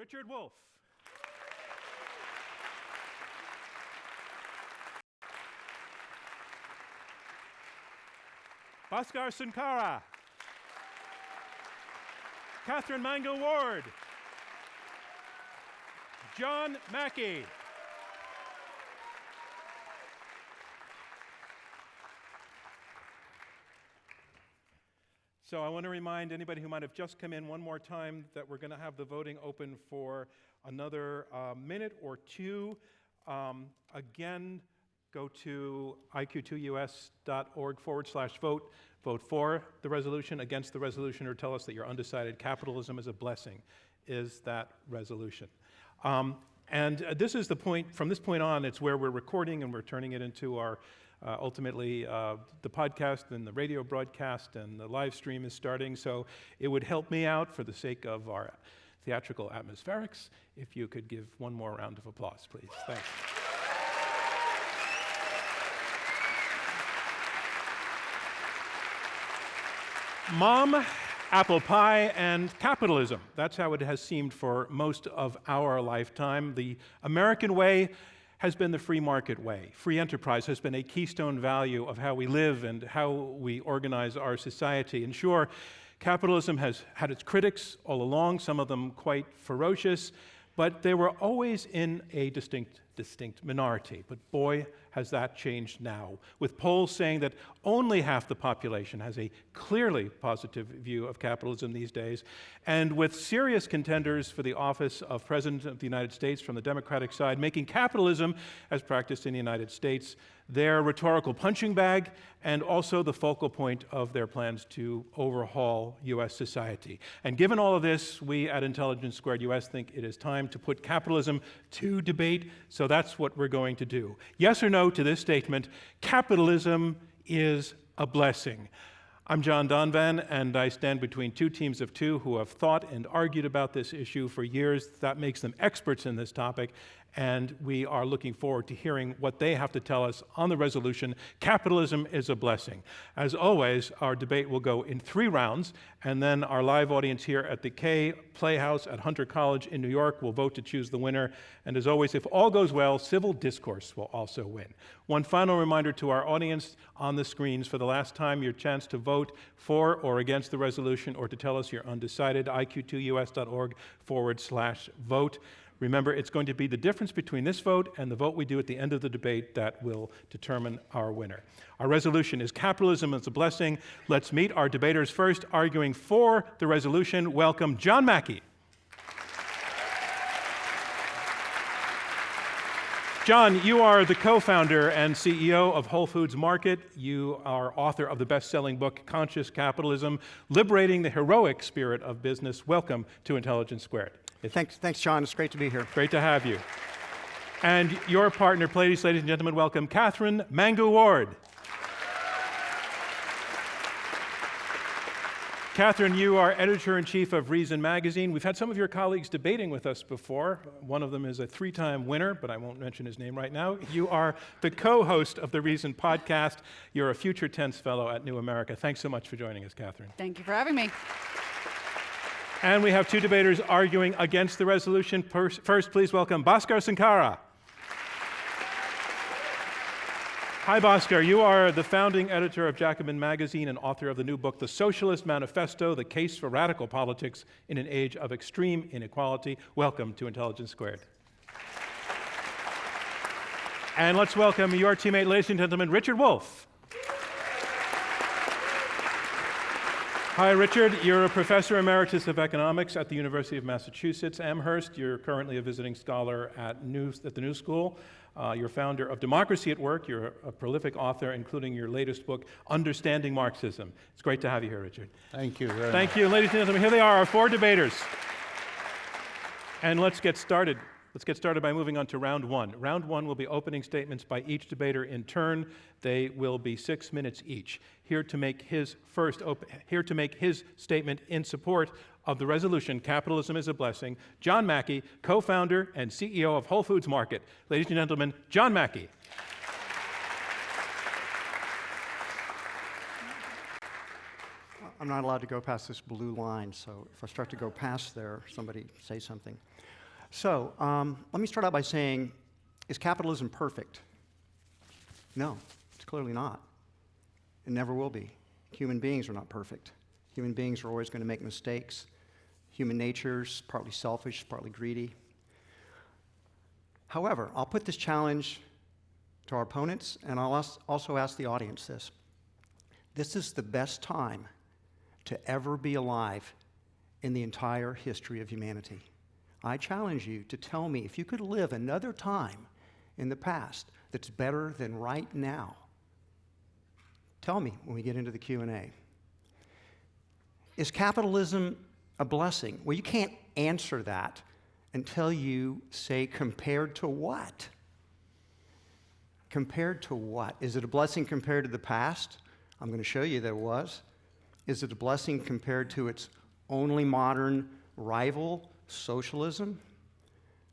Richard Wolff. Bhaskar Sunkara. Katherine Mangu-Ward. John Mackey. So I want to remind anybody who might have just come in one more time that we're going to have the voting open for another minute or two. Again, go to iq2us.org/vote. Vote for the resolution, against the resolution, or tell us that you're undecided. Capitalism is a blessing is that resolution. And this is the point, from this point on, it's where we're recording and we're turning it into our ultimately, the podcast and the radio broadcast and the live stream is starting, so it would help me out for the sake of our theatrical atmospherics if you could give one more round of applause, please. Thanks. Mom, apple pie, and capitalism. That's how it has seemed for most of our lifetime. The American way has been the free market way. Free enterprise has been a keystone value of how we live and how we organize our society. And sure, capitalism has had its critics all along, some of them quite ferocious, but they were always in a distinct minority. But boy, has that changed now, with polls saying that only half the population has a clearly positive view of capitalism these days, and with serious contenders for the office of President of the United States from the Democratic side making capitalism, as practiced in the United States, their rhetorical punching bag and also the focal point of their plans to overhaul U.S. society. And given all of this, we at Intelligence Squared US think it is time to put capitalism to debate, so that's what we're going to do. Yes or no to this statement: capitalism is a blessing. I'm John Donvan, and I stand between two teams of two who have thought and argued about this issue for years. That makes them experts in this topic, and we are looking forward to hearing what they have to tell us on the resolution, Capitalism is a Blessing. As always, our debate will go in 3 rounds, and then our live audience here at the Kay Playhouse at Hunter College in New York will vote to choose the winner. And as always, if all goes well, civil discourse will also win. One final reminder to our audience on the screens: for the last time, your chance to vote for or against the resolution or to tell us you're undecided, iq2us.org/vote. Remember, it's going to be the difference between this vote and the vote we do at the end of the debate that will determine our winner. Our resolution is Capitalism is a Blessing. Let's meet our debaters first. Arguing for the resolution, welcome John Mackey. John, you are the co-founder and CEO of Whole Foods Market. You are author of the best-selling book, Conscious Capitalism, Liberating the Heroic Spirit of Business. Welcome to Intelligence Squared. Thanks, John. It's great to be here. Great to have you. And your partner, ladies and gentlemen, welcome Katherine Mangu-Ward. Katherine, you are editor-in-chief of Reason magazine. We've had some of your colleagues debating with us before. One of them is a 3-time winner, but I won't mention his name right now. You are the co-host of the Reason podcast. You're a Future Tense Fellow at New America. Thanks so much for joining us, Katherine. Thank you for having me. And we have 2 debaters arguing against the resolution. First, please welcome Bhaskar Sunkara. Hi, Bhaskar. You are the founding editor of Jacobin magazine and author of the new book, The Socialist Manifesto, The Case for Radical Politics in an Age of Extreme Inequality. Welcome to Intelligence Squared. And let's welcome your teammate, ladies and gentlemen, Richard Wolff. Hi, Richard. You're a professor emeritus of economics at the University of Massachusetts, Amherst. You're currently a visiting scholar at the New School. You're founder of Democracy at Work. You're a prolific author, including your latest book, Understanding Marxism. It's great to have you here, Richard. Thank you very much. Thank you. Ladies and gentlemen, here they are, our 4 debaters. And let's get started. Let's get started by moving on to round 1. Round 1 will be opening statements by each debater in turn. They will be 6 minutes each. Here to make his statement in support of the resolution, Capitalism is a Blessing, John Mackey, co-founder and CEO of Whole Foods Market. Ladies and gentlemen, John Mackey. I'm not allowed to go past this blue line, so if I start to go past there, somebody say something. So let me start out by saying, is capitalism perfect? No, it's clearly not. It never will be. Human beings are not perfect. Human beings are always going to make mistakes. Human nature's partly selfish, partly greedy. However, I'll put this challenge to our opponents, and I'll also ask the audience this. This is the best time to ever be alive in the entire history of humanity. I challenge you to tell me if you could live another time in the past that's better than right now. Tell me when we get into the Q&A. Is capitalism a blessing? Well, you can't answer that until you say compared to what? Compared to what? Is it a blessing compared to the past? I'm going to show you that it was. Is it a blessing compared to its only modern rival, socialism?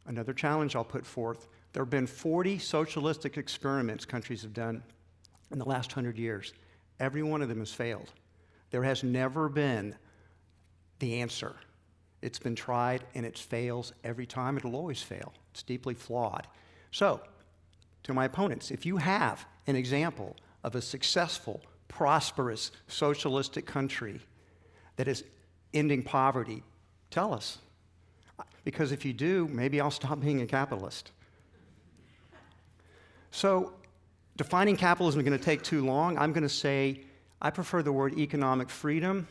Another challenge I'll put forth. There have been 40 socialistic experiments countries have done in the last 100 years. Every one of them has failed. There has never been the answer. It's been tried and it fails every time. It'll always fail. It's deeply flawed. So, to my opponents, if you have an example of a successful, prosperous, socialistic country that is ending poverty, tell us. Because if you do, maybe I'll stop being a capitalist. So, defining capitalism is going to take too long. I'm going to say I prefer the word economic freedom.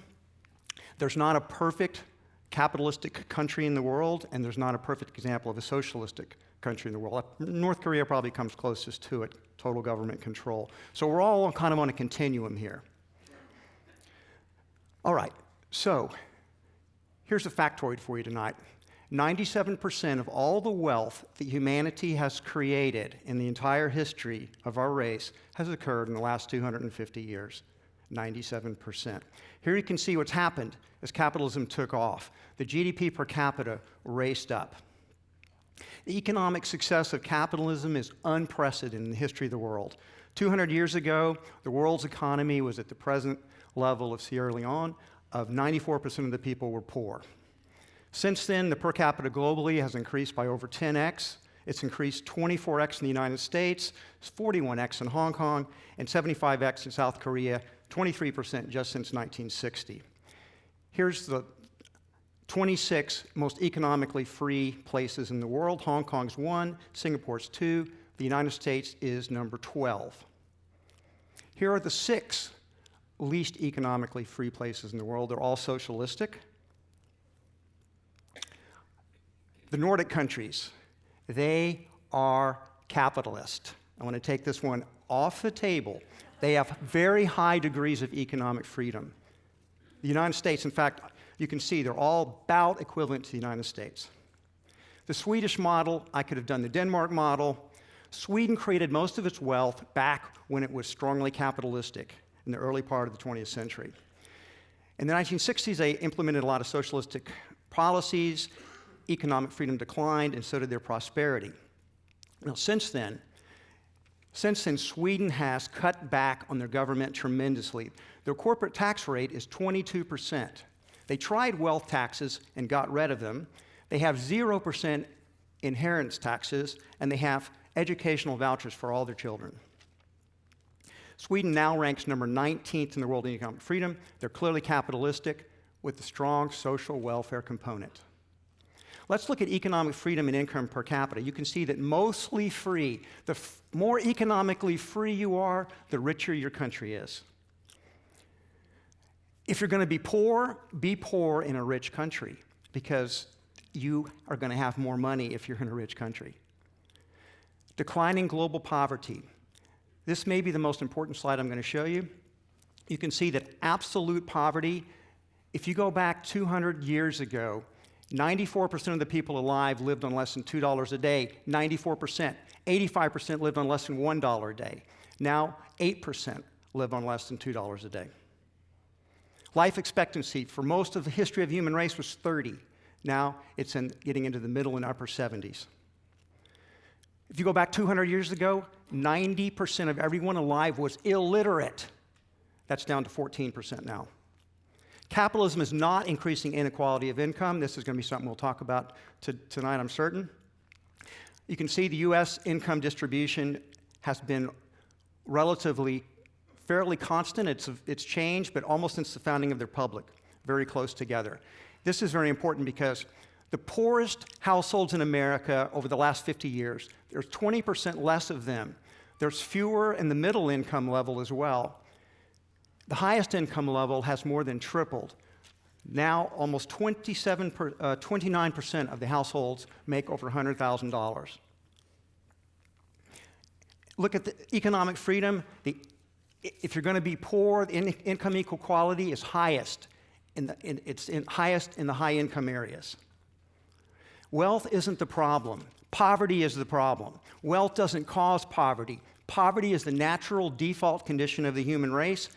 There's not a perfect capitalistic country in the world, and there's not a perfect example of a socialistic country in the world. North Korea probably comes closest to it, total government control. So we're all kind of on a continuum here. All right, so here's a factoid for you tonight. 97% of all the wealth that humanity has created in the entire history of our race has occurred in the last 250 years. 97%. Here you can see what's happened as capitalism took off. The GDP per capita raced up. The economic success of capitalism is unprecedented in the history of the world. 200 years ago, the world's economy was at the present level of Sierra Leone, of 94% of the people were poor. Since then, the per capita globally has increased by over 10x. It's increased 24x in the United States, 41x in Hong Kong, and 75x in South Korea, 23% just since 1960. Here's the 26 most economically free places in the world. Hong Kong's 1, Singapore's 2, the United States is number 12. Here are the 6 least economically free places in the world. They're all socialistic. The Nordic countries, they are capitalist. I want to take this one off the table. They have very high degrees of economic freedom. The United States, in fact, you can see they're all about equivalent to the United States. The Swedish model, I could have done the Denmark model. Sweden created most of its wealth back when it was strongly capitalistic in the early part of the 20th century. In the 1960s, they implemented a lot of socialistic policies. Economic freedom declined, and so did their prosperity. Now, since then, Sweden has cut back on their government tremendously. Their corporate tax rate is 22%. They tried wealth taxes and got rid of them. They have 0% inheritance taxes, and they have educational vouchers for all their children. Sweden now ranks number 19th in the world in economic freedom. They're clearly capitalistic with a strong social welfare component. Let's look at economic freedom and income per capita. You can see that mostly free, the more economically free you are, the richer your country is. If you're going to be poor in a rich country, because you are going to have more money if you're in a rich country. Declining global poverty. This may be the most important slide I'm going to show you. You can see that absolute poverty, if you go back 200 years ago, 94% of the people alive lived on less than $2 a day. 94%. 85% lived on less than $1 a day. Now, 8% live on less than $2 a day. Life expectancy for most of the history of the human race was 30. Now, it's getting into the middle and upper 70s. If you go back 200 years ago, 90% of everyone alive was illiterate. That's down to 14% now. Capitalism is not increasing inequality of income. This is going to be something we'll talk about tonight, I'm certain. You can see the U.S. income distribution has been relatively fairly constant. It's changed, but almost since the founding of the Republic, very close together. This is very important because the poorest households in America over the last 50 years, there's 20% less of them. There's fewer in the middle income level as well. The highest income level has more than tripled. Now, almost 29% of the households make over $100,000. Look at the economic freedom. If you're going to be poor, the income equality is highest. Highest in the high-income areas. Wealth isn't the problem. Poverty is the problem. Wealth doesn't cause poverty. Poverty is the natural default condition of the human race.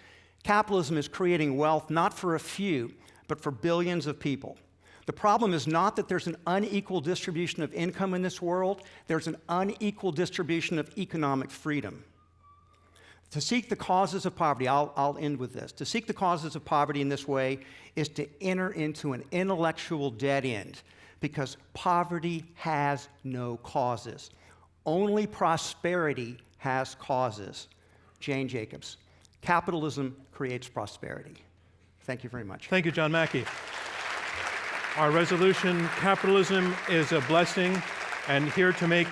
Capitalism is creating wealth not for a few, but for billions of people. The problem is not that there's an unequal distribution of income in this world. There's an unequal distribution of economic freedom. To seek the causes of poverty, I'll end with this. To seek the causes of poverty in this way is to enter into an intellectual dead end, because poverty has no causes. Only prosperity has causes. Jane Jacobs. Capitalism creates prosperity. Thank you very much. Thank you, John Mackey. Our resolution, Capitalism is a Blessing, and here to make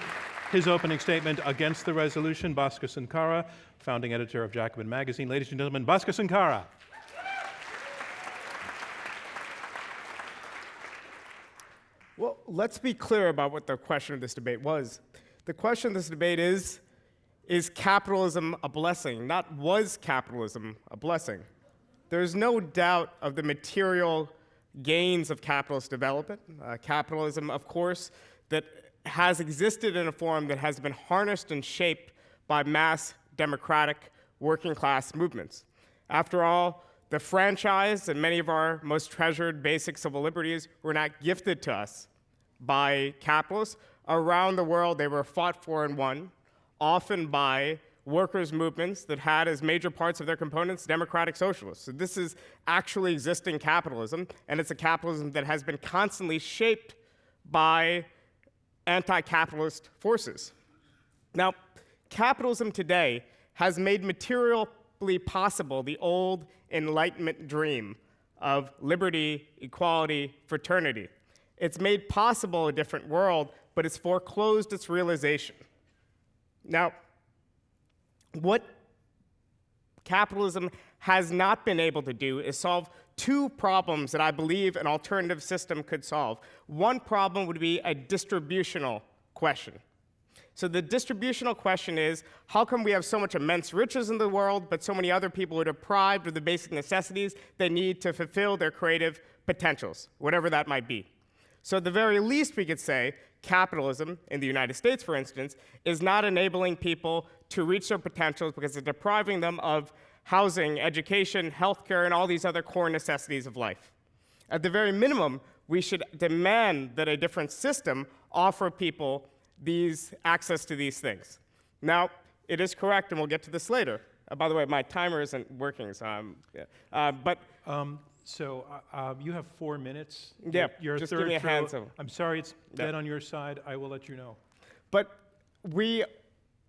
his opening statement against the resolution, Bhaskar Sunkara, founding editor of Jacobin magazine. Ladies and gentlemen, Bhaskar Sunkara. Well, let's be clear about what the question of this debate was. The question of this debate is capitalism a blessing? Not was capitalism a blessing? There's no doubt of the material gains of capitalist development. Capitalism, of course, that has existed in a form that has been harnessed and shaped by mass democratic working class movements. After all, the franchise and many of our most treasured basic civil liberties were not gifted to us by capitalists. Around the world, they were fought for and won, often by workers' movements that had as major parts of their components democratic socialists. So this is actually existing capitalism, and it's a capitalism that has been constantly shaped by anti-capitalist forces. Now, capitalism today has made materially possible the old Enlightenment dream of liberty, equality, fraternity. It's made possible a different world, but it's foreclosed its realization. Now, what capitalism has not been able to do is solve two problems that I believe an alternative system could solve. One problem would be a distributional question. So the distributional question is, how come we have so much immense riches in the world, but so many other people are deprived of the basic necessities they need to fulfill their creative potentials, whatever that might be? So at the very least, we could say capitalism, in the United States, for instance, is not enabling people to reach their potentials because it's depriving them of housing, education, healthcare, and all these other core necessities of life. At the very minimum, we should demand that a different system offer people access to these things. Now, it is correct, and we'll get to this later. By the way, my timer isn't working, so So you have 4 minutes. Yeah, Your just third give me a hand. throw. I'm sorry it's dead on your side. I will let you know. But we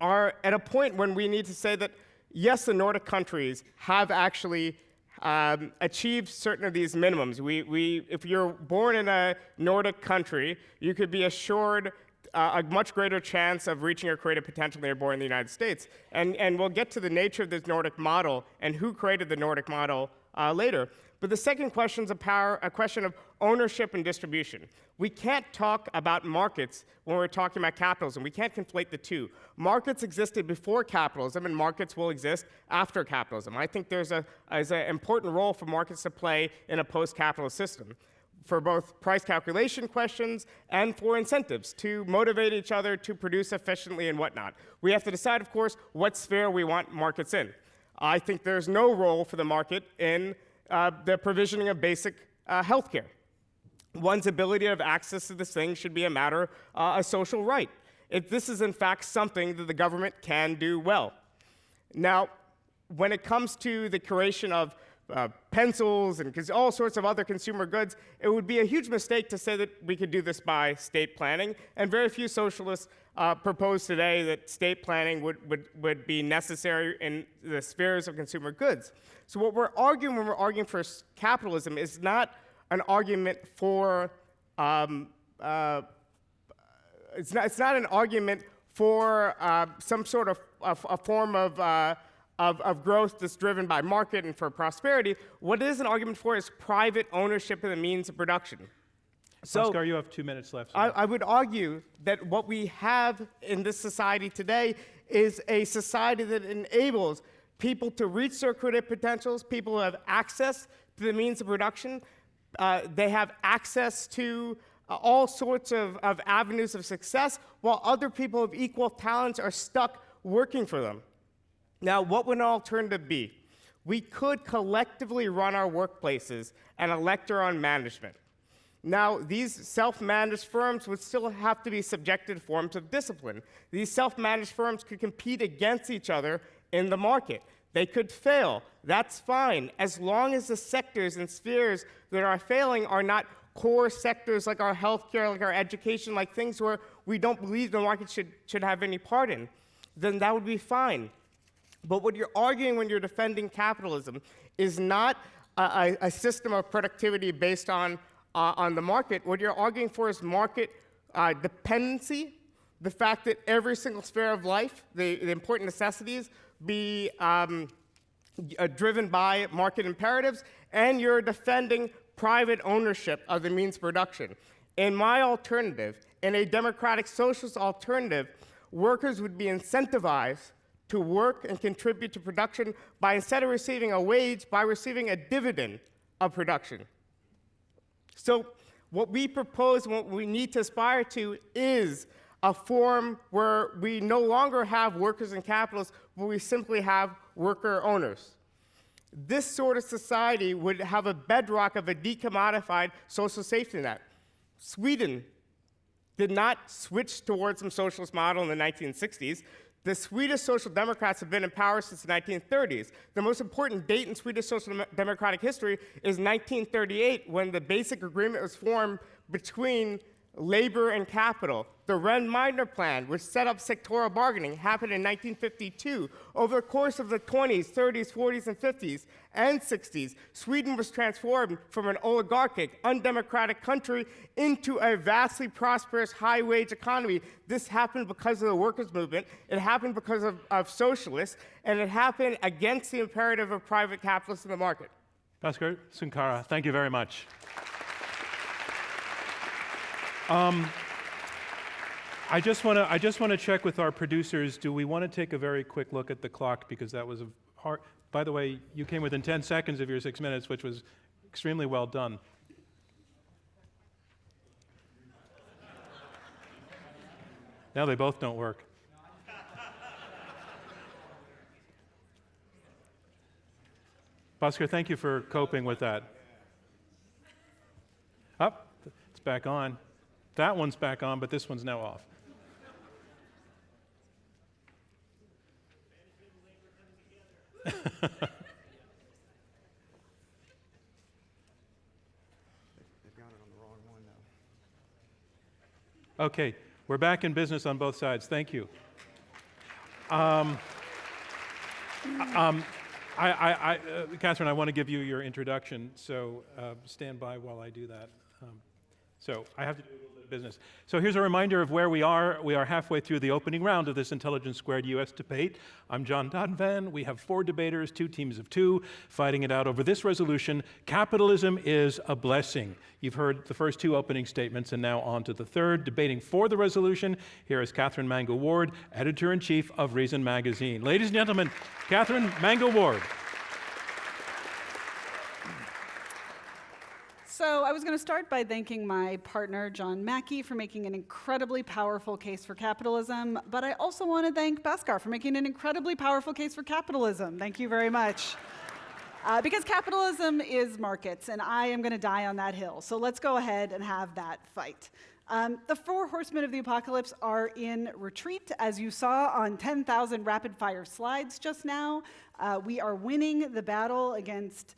are at a point when we need to say that, yes, the Nordic countries have actually achieved certain of these minimums. If you're born in a Nordic country, you could be assured a much greater chance of reaching your creative potential than you're born in the United States. And we'll get to the nature of this Nordic model and who created the Nordic model later. But the second question is a question of ownership and distribution. We can't talk about markets when we're talking about capitalism. We can't conflate the two. Markets existed before capitalism, and markets will exist after capitalism. I think there's an important role for markets to play in a post-capitalist system, for both price calculation questions and for incentives to motivate each other to produce efficiently and whatnot. We have to decide, of course, what sphere we want markets in. I think there's no role for the market in the provisioning of basic health care. One's ability to have access to this thing should be a matter, a social right. This is, in fact, something that the government can do well. Now, when it comes to the creation of pencils and all sorts of other consumer goods, it would be a huge mistake to say that we could do this by state planning. And very few socialists propose today that state planning would be necessary in the spheres of consumer goods. So what we're arguing when we're arguing for capitalism is not an argument for it's not an argument for some sort of a form of growth that's driven by market and for prosperity. What it is an argument for is private ownership of the means of production. So, Bhaskar, you have 2 minutes left. I would argue that what we have in this society today is a society that enables people to reach their creative potentials, people who have access to the means of production. They have access to all sorts of avenues of success, while other people of equal talents are stuck working for them. Now, what would an alternative be? We could collectively run our workplaces and elect our own management. Now, these self-managed firms would still have to be subjected to forms of discipline. These self-managed firms could compete against each other in the market. They could fail. That's fine, as long as the sectors and spheres that are failing are not core sectors like our healthcare, like our education, like things where we don't believe the market should have any part in. Then that would be fine. But what you're arguing when you're defending capitalism is not a system of productivity based on the market. What you're arguing for is market dependency, the fact that every single sphere of life, the important necessities, be driven by market imperatives, and you're defending private ownership of the means of production. In my alternative, in a democratic socialist alternative, workers would be incentivized to work and contribute to production by, instead of receiving a wage, by receiving a dividend of production. So what we propose, what we need to aspire to, is a form where we no longer have workers and capitalists, but we simply have worker owners. This sort of society would have a bedrock of a decommodified social safety net. Sweden did not switch towards some socialist model in the 1960s. The Swedish Social Democrats have been in power since the 1930s. The most important date in Swedish social democratic history is 1938, when the basic agreement was formed between labor and capital. The Rehn-Meidner Plan, which set up sectoral bargaining, happened in 1952. Over the course of the 20s, 30s, 40s, and 50s, and 60s, Sweden was transformed from an oligarchic, undemocratic country into a vastly prosperous, high-wage economy. This happened because of the workers' movement. It happened because of socialists, and it happened against the imperative of private capitalists in the market. Bhaskar, Sunkara, thank you very much. I just want to check with our producers. Do we want to take a very quick look at the clock, because that was a hard. By the way, you came within 10 seconds of your 6 minutes, which was extremely well done. Now they both don't work. Bhaskar, thank you for coping with that. Oh, it's back on. That one's back on, but this one's now off. They've got it on the wrong one, though. Okay, we're back in business on both sides. Thank you. Katherine, I want to give you your introduction, so stand by while I do that. So I have to do a little bit of business. So here's a reminder of where we are. We are halfway through the opening round of this Intelligence Squared US debate. I'm John Donvan. We have 4 debaters, 2 teams of 2, fighting it out over this resolution: capitalism is a blessing. You've heard the first 2 opening statements, and now on to the third. Debating for the resolution, here is Katherine Mangu-Ward, editor-in-chief of Reason Magazine. Ladies and gentlemen, Katherine Mangu-Ward. So I was going to start by thanking my partner, John Mackey, for making an incredibly powerful case for capitalism, but I also want to thank Bhaskar for making an incredibly powerful case for capitalism. Thank you very much. Because capitalism is markets, and I am going to die on that hill. So let's go ahead and have that fight. The 4 horsemen of the apocalypse are in retreat, as you saw on 10,000 rapid-fire slides just now. We are winning the battle against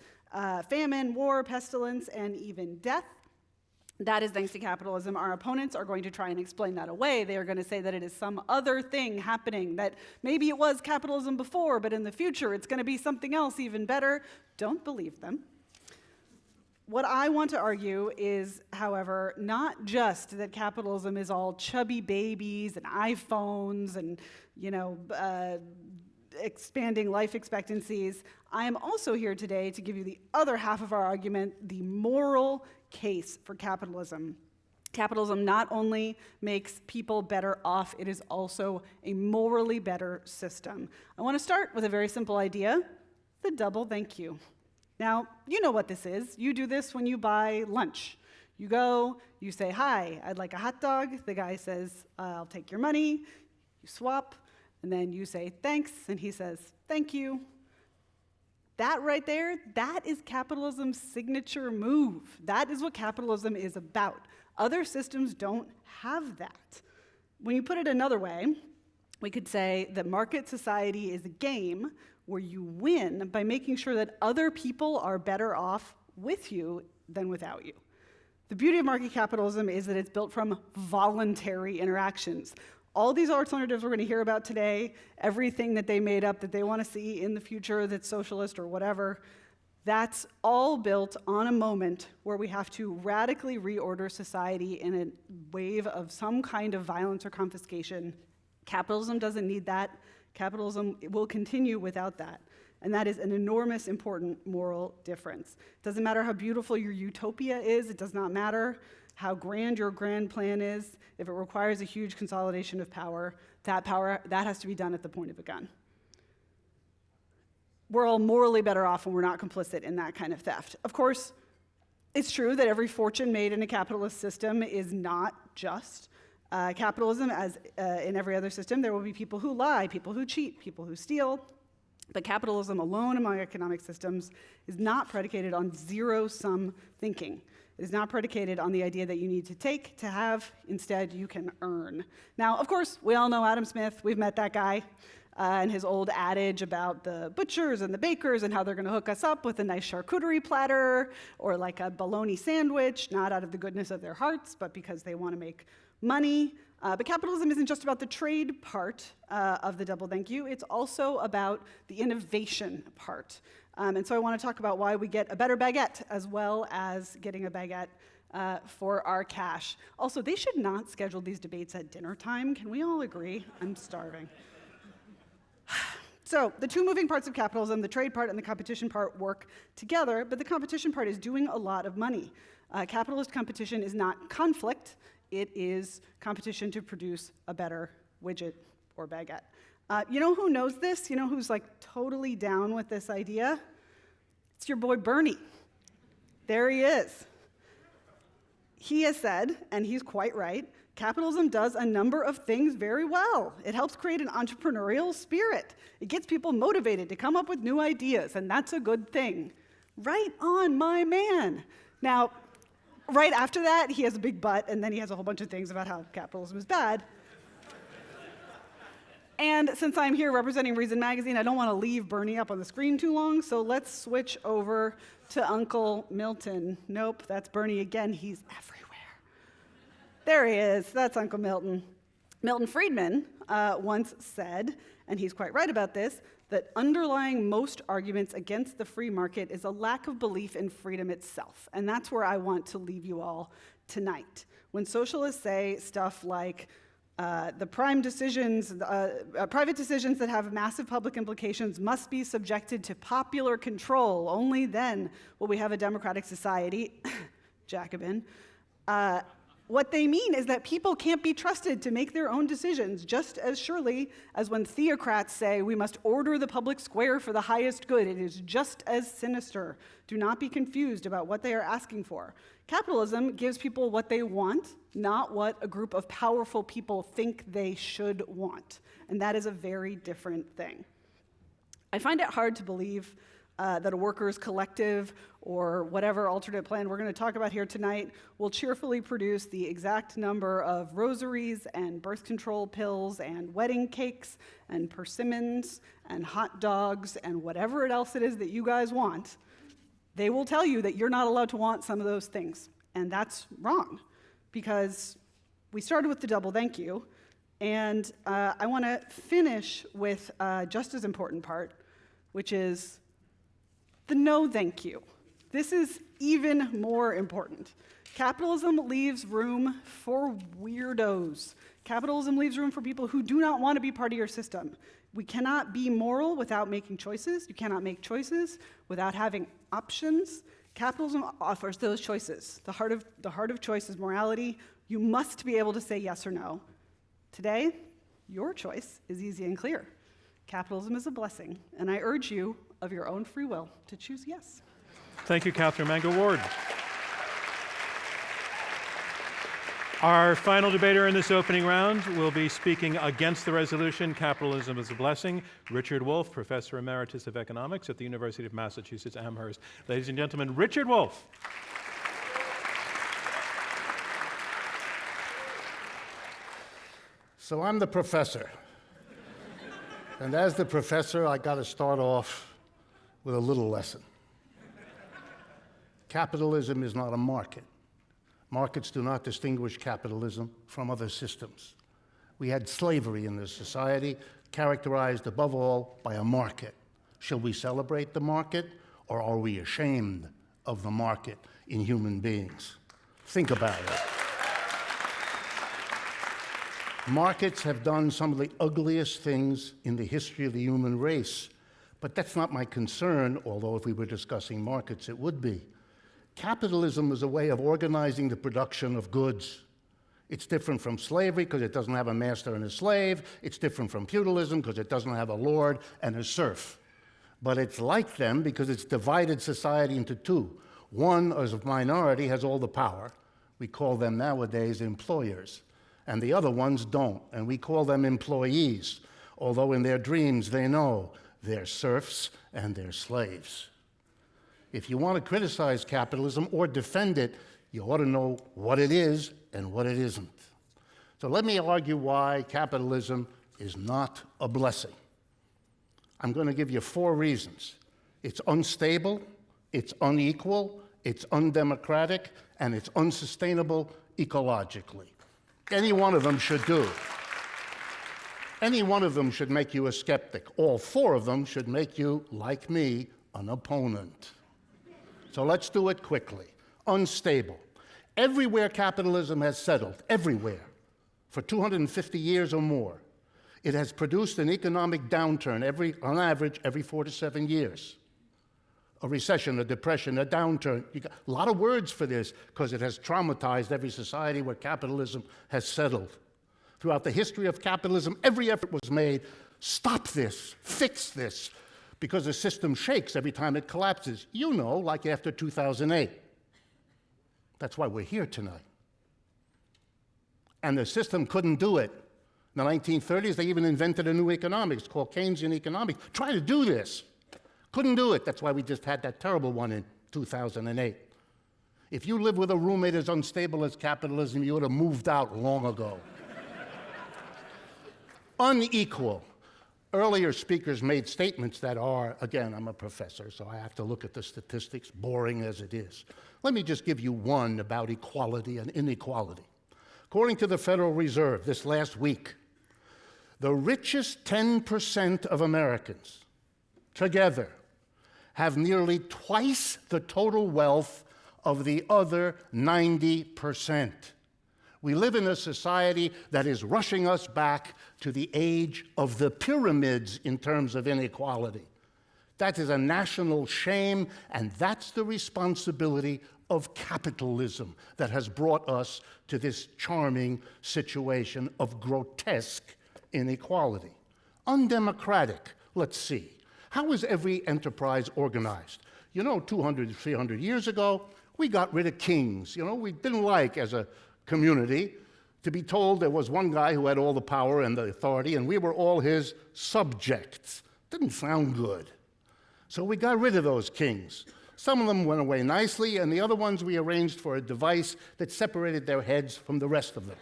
famine, war, pestilence, and even death. That is thanks to capitalism. Our opponents are going to try and explain that away. They are going to say that it is some other thing happening, that maybe it was capitalism before, but in the future it's going to be something else even better. Don't believe them. What I want to argue is, however, not just that capitalism is all chubby babies and iPhones and, expanding life expectancies. I am also here today to give you the other half of our argument, the moral case for capitalism. Capitalism not only makes people better off, it is also a morally better system. I want to start with a very simple idea, the double thank you. Now, you know what this is. You do this when you buy lunch. You go, you say, "Hi, I'd like a hot dog." The guy says, "I'll take your money." You swap, and then you say, "Thanks," and he says, "Thank you." That right there, that is capitalism's signature move. That is what capitalism is about. Other systems don't have that. When you put it another way, we could say that market society is a game where you win by making sure that other people are better off with you than without you. The beauty of market capitalism is that it's built from voluntary interactions. All these alternatives we're going to hear about today, everything that they made up that they want to see in the future that's socialist or whatever, that's all built on a moment where we have to radically reorder society in a wave of some kind of violence or confiscation. Capitalism doesn't need that. Capitalism will continue without that. And that is an enormous, important moral difference. It doesn't matter how beautiful your utopia is. It does not matter how grand your grand plan is. If it requires a huge consolidation of power, that has to be done at the point of a gun. We're all morally better off when we're not complicit in that kind of theft. Of course, it's true that every fortune made in a capitalist system is not just. Capitalism, as in every other system, there will be people who lie, people who cheat, people who steal. But capitalism alone among economic systems is not predicated on zero-sum thinking. It is not predicated on the idea that you need to take to have. Instead, you can earn. Now, of course, we all know Adam Smith. We've met that guy and his old adage about the butchers and the bakers and how they're going to hook us up with a nice charcuterie platter or like a bologna sandwich, not out of the goodness of their hearts, but because they want to make money. But capitalism isn't just about the trade part of the double thank you. It's also about the innovation part. And so I want to talk about why we get a better baguette as well as getting a baguette for our cash. Also, they should not schedule these debates at dinner time. Can we all agree? I'm starving. So the two moving parts of capitalism, the trade part and the competition part, work together, but the competition part is doing a lot of money. Capitalist competition is not conflict. It is competition to produce a better widget or baguette. You know who knows this? You know who's like totally down with this idea? It's your boy Bernie. There he is. He has said, and he's quite right, capitalism does a number of things very well. It helps create an entrepreneurial spirit. It gets people motivated to come up with new ideas, and that's a good thing. Right on, my man. Now, right after that, he has a big butt, and then he has a whole bunch of things about how capitalism is bad. And since I'm here representing Reason Magazine, I don't want to leave Bernie up on the screen too long, so let's switch over to Uncle Milton. Nope, that's Bernie again. He's everywhere. There he is. That's Uncle Milton. Milton Friedman once said, and he's quite right about this, that underlying most arguments against the free market is a lack of belief in freedom itself. And that's where I want to leave you all tonight. When socialists say stuff like, the private decisions that have massive public implications must be subjected to popular control. Only then will we have a democratic society. Jacobin. What they mean is that people can't be trusted to make their own decisions, just as surely as when theocrats say we must order the public square for the highest good. It is just as sinister. Do not be confused about what they are asking for. Capitalism gives people what they want, not what a group of powerful people think they should want. And that is a very different thing. I find it hard to believe that a workers' collective or whatever alternate plan we're going to talk about here tonight will cheerfully produce the exact number of rosaries and birth control pills and wedding cakes and persimmons and hot dogs and whatever else it is that you guys want they will tell you that you're not allowed to want some of those things. And that's wrong, because we started with the double thank you, and I want to finish with just as important part, which is the no thank you. This is even more important. Capitalism leaves room for weirdos. Capitalism leaves room for people who do not want to be part of your system. We cannot be moral without making choices. You cannot make choices without having options. Capitalism offers those choices. The heart of choice is morality. You must be able to say yes or no. Today, your choice is easy and clear. Capitalism is a blessing, and I urge you, of your own free will, to choose yes. Thank you, Katherine Mangu-Ward. Our final debater in this opening round will be speaking against the resolution, Capitalism is a Blessing, Richard Wolff, Professor Emeritus of Economics at the University of Massachusetts, Amherst. Ladies and gentlemen, Richard Wolff. So I'm the professor. And as the professor, I got to start off with a little lesson. Capitalism is not a market. Markets do not distinguish capitalism from other systems. We had slavery in this society, characterized above all by a market. Shall we celebrate the market, or are we ashamed of the market in human beings? Think about it. Markets have done some of the ugliest things in the history of the human race, but that's not my concern, although if we were discussing markets, it would be. Capitalism is a way of organizing the production of goods. It's different from slavery because it doesn't have a master and a slave. It's different from feudalism because it doesn't have a lord and a serf. But it's like them because it's divided society into two. One, as a minority, has all the power. We call them nowadays employers. And the other ones don't, and we call them employees, although in their dreams they know they're serfs and they're slaves. If you want to criticize capitalism or defend it, you ought to know what it is and what it isn't. So let me argue why capitalism is not a blessing. I'm going to give you 4 reasons. It's unstable, it's unequal, it's undemocratic, and it's unsustainable ecologically. Any one of them should do. Any one of them should make you a skeptic. All 4 of them should make you, like me, an opponent. So let's do it quickly. Unstable. Everywhere capitalism has settled, everywhere, for 250 years or more, it has produced an economic downturn on average every 4 to 7 years. A recession, a depression, a downturn. You got a lot of words for this because it has traumatized every society where capitalism has settled. Throughout the history of capitalism, every effort was made, stop this, fix this, because the system shakes every time it collapses. You know, like after 2008. That's why we're here tonight. And the system couldn't do it. In the 1930s, they even invented a new economics called Keynesian economics. Try to do this. Couldn't do it. That's why we just had that terrible one in 2008. If you live with a roommate as unstable as capitalism, you would have moved out long ago. Unequal. Earlier speakers made statements that are, again, I'm a professor, so I have to look at the statistics, boring as it is. Let me just give you one about equality and inequality. According to the Federal Reserve this last week, the richest 10% of Americans together have nearly twice the total wealth of the other 90%. We live in a society that is rushing us back to the age of the pyramids in terms of inequality. That is a national shame, and that's the responsibility of capitalism that has brought us to this charming situation of grotesque inequality. Undemocratic, let's see. How is every enterprise organized? You know, 200, 300 years ago, we got rid of kings. You know, we didn't like, as a community, to be told there was one guy who had all the power and the authority, and we were all his subjects. Didn't sound good. So we got rid of those kings. Some of them went away nicely, and the other ones we arranged for a device that separated their heads from the rest of them.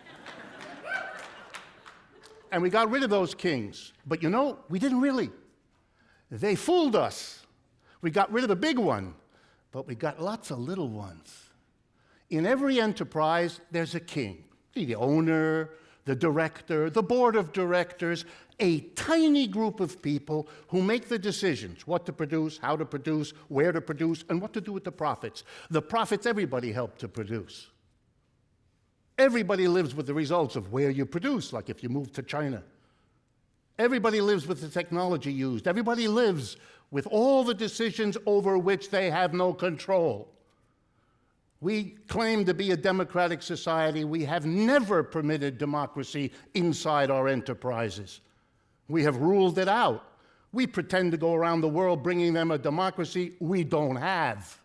And we got rid of those kings. But you know, we didn't really. They fooled us. We got rid of the big one, but we got lots of little ones. In every enterprise, there's a king, the owner, the director, the board of directors, a tiny group of people who make the decisions, what to produce, how to produce, where to produce, and what to do with the profits. The profits everybody helped to produce. Everybody lives with the results of where you produce, like if you move to China. Everybody lives with the technology used. Everybody lives with all the decisions over which they have no control. We claim to be a democratic society. We have never permitted democracy inside our enterprises. We have ruled it out. We pretend to go around the world bringing them a democracy we don't have.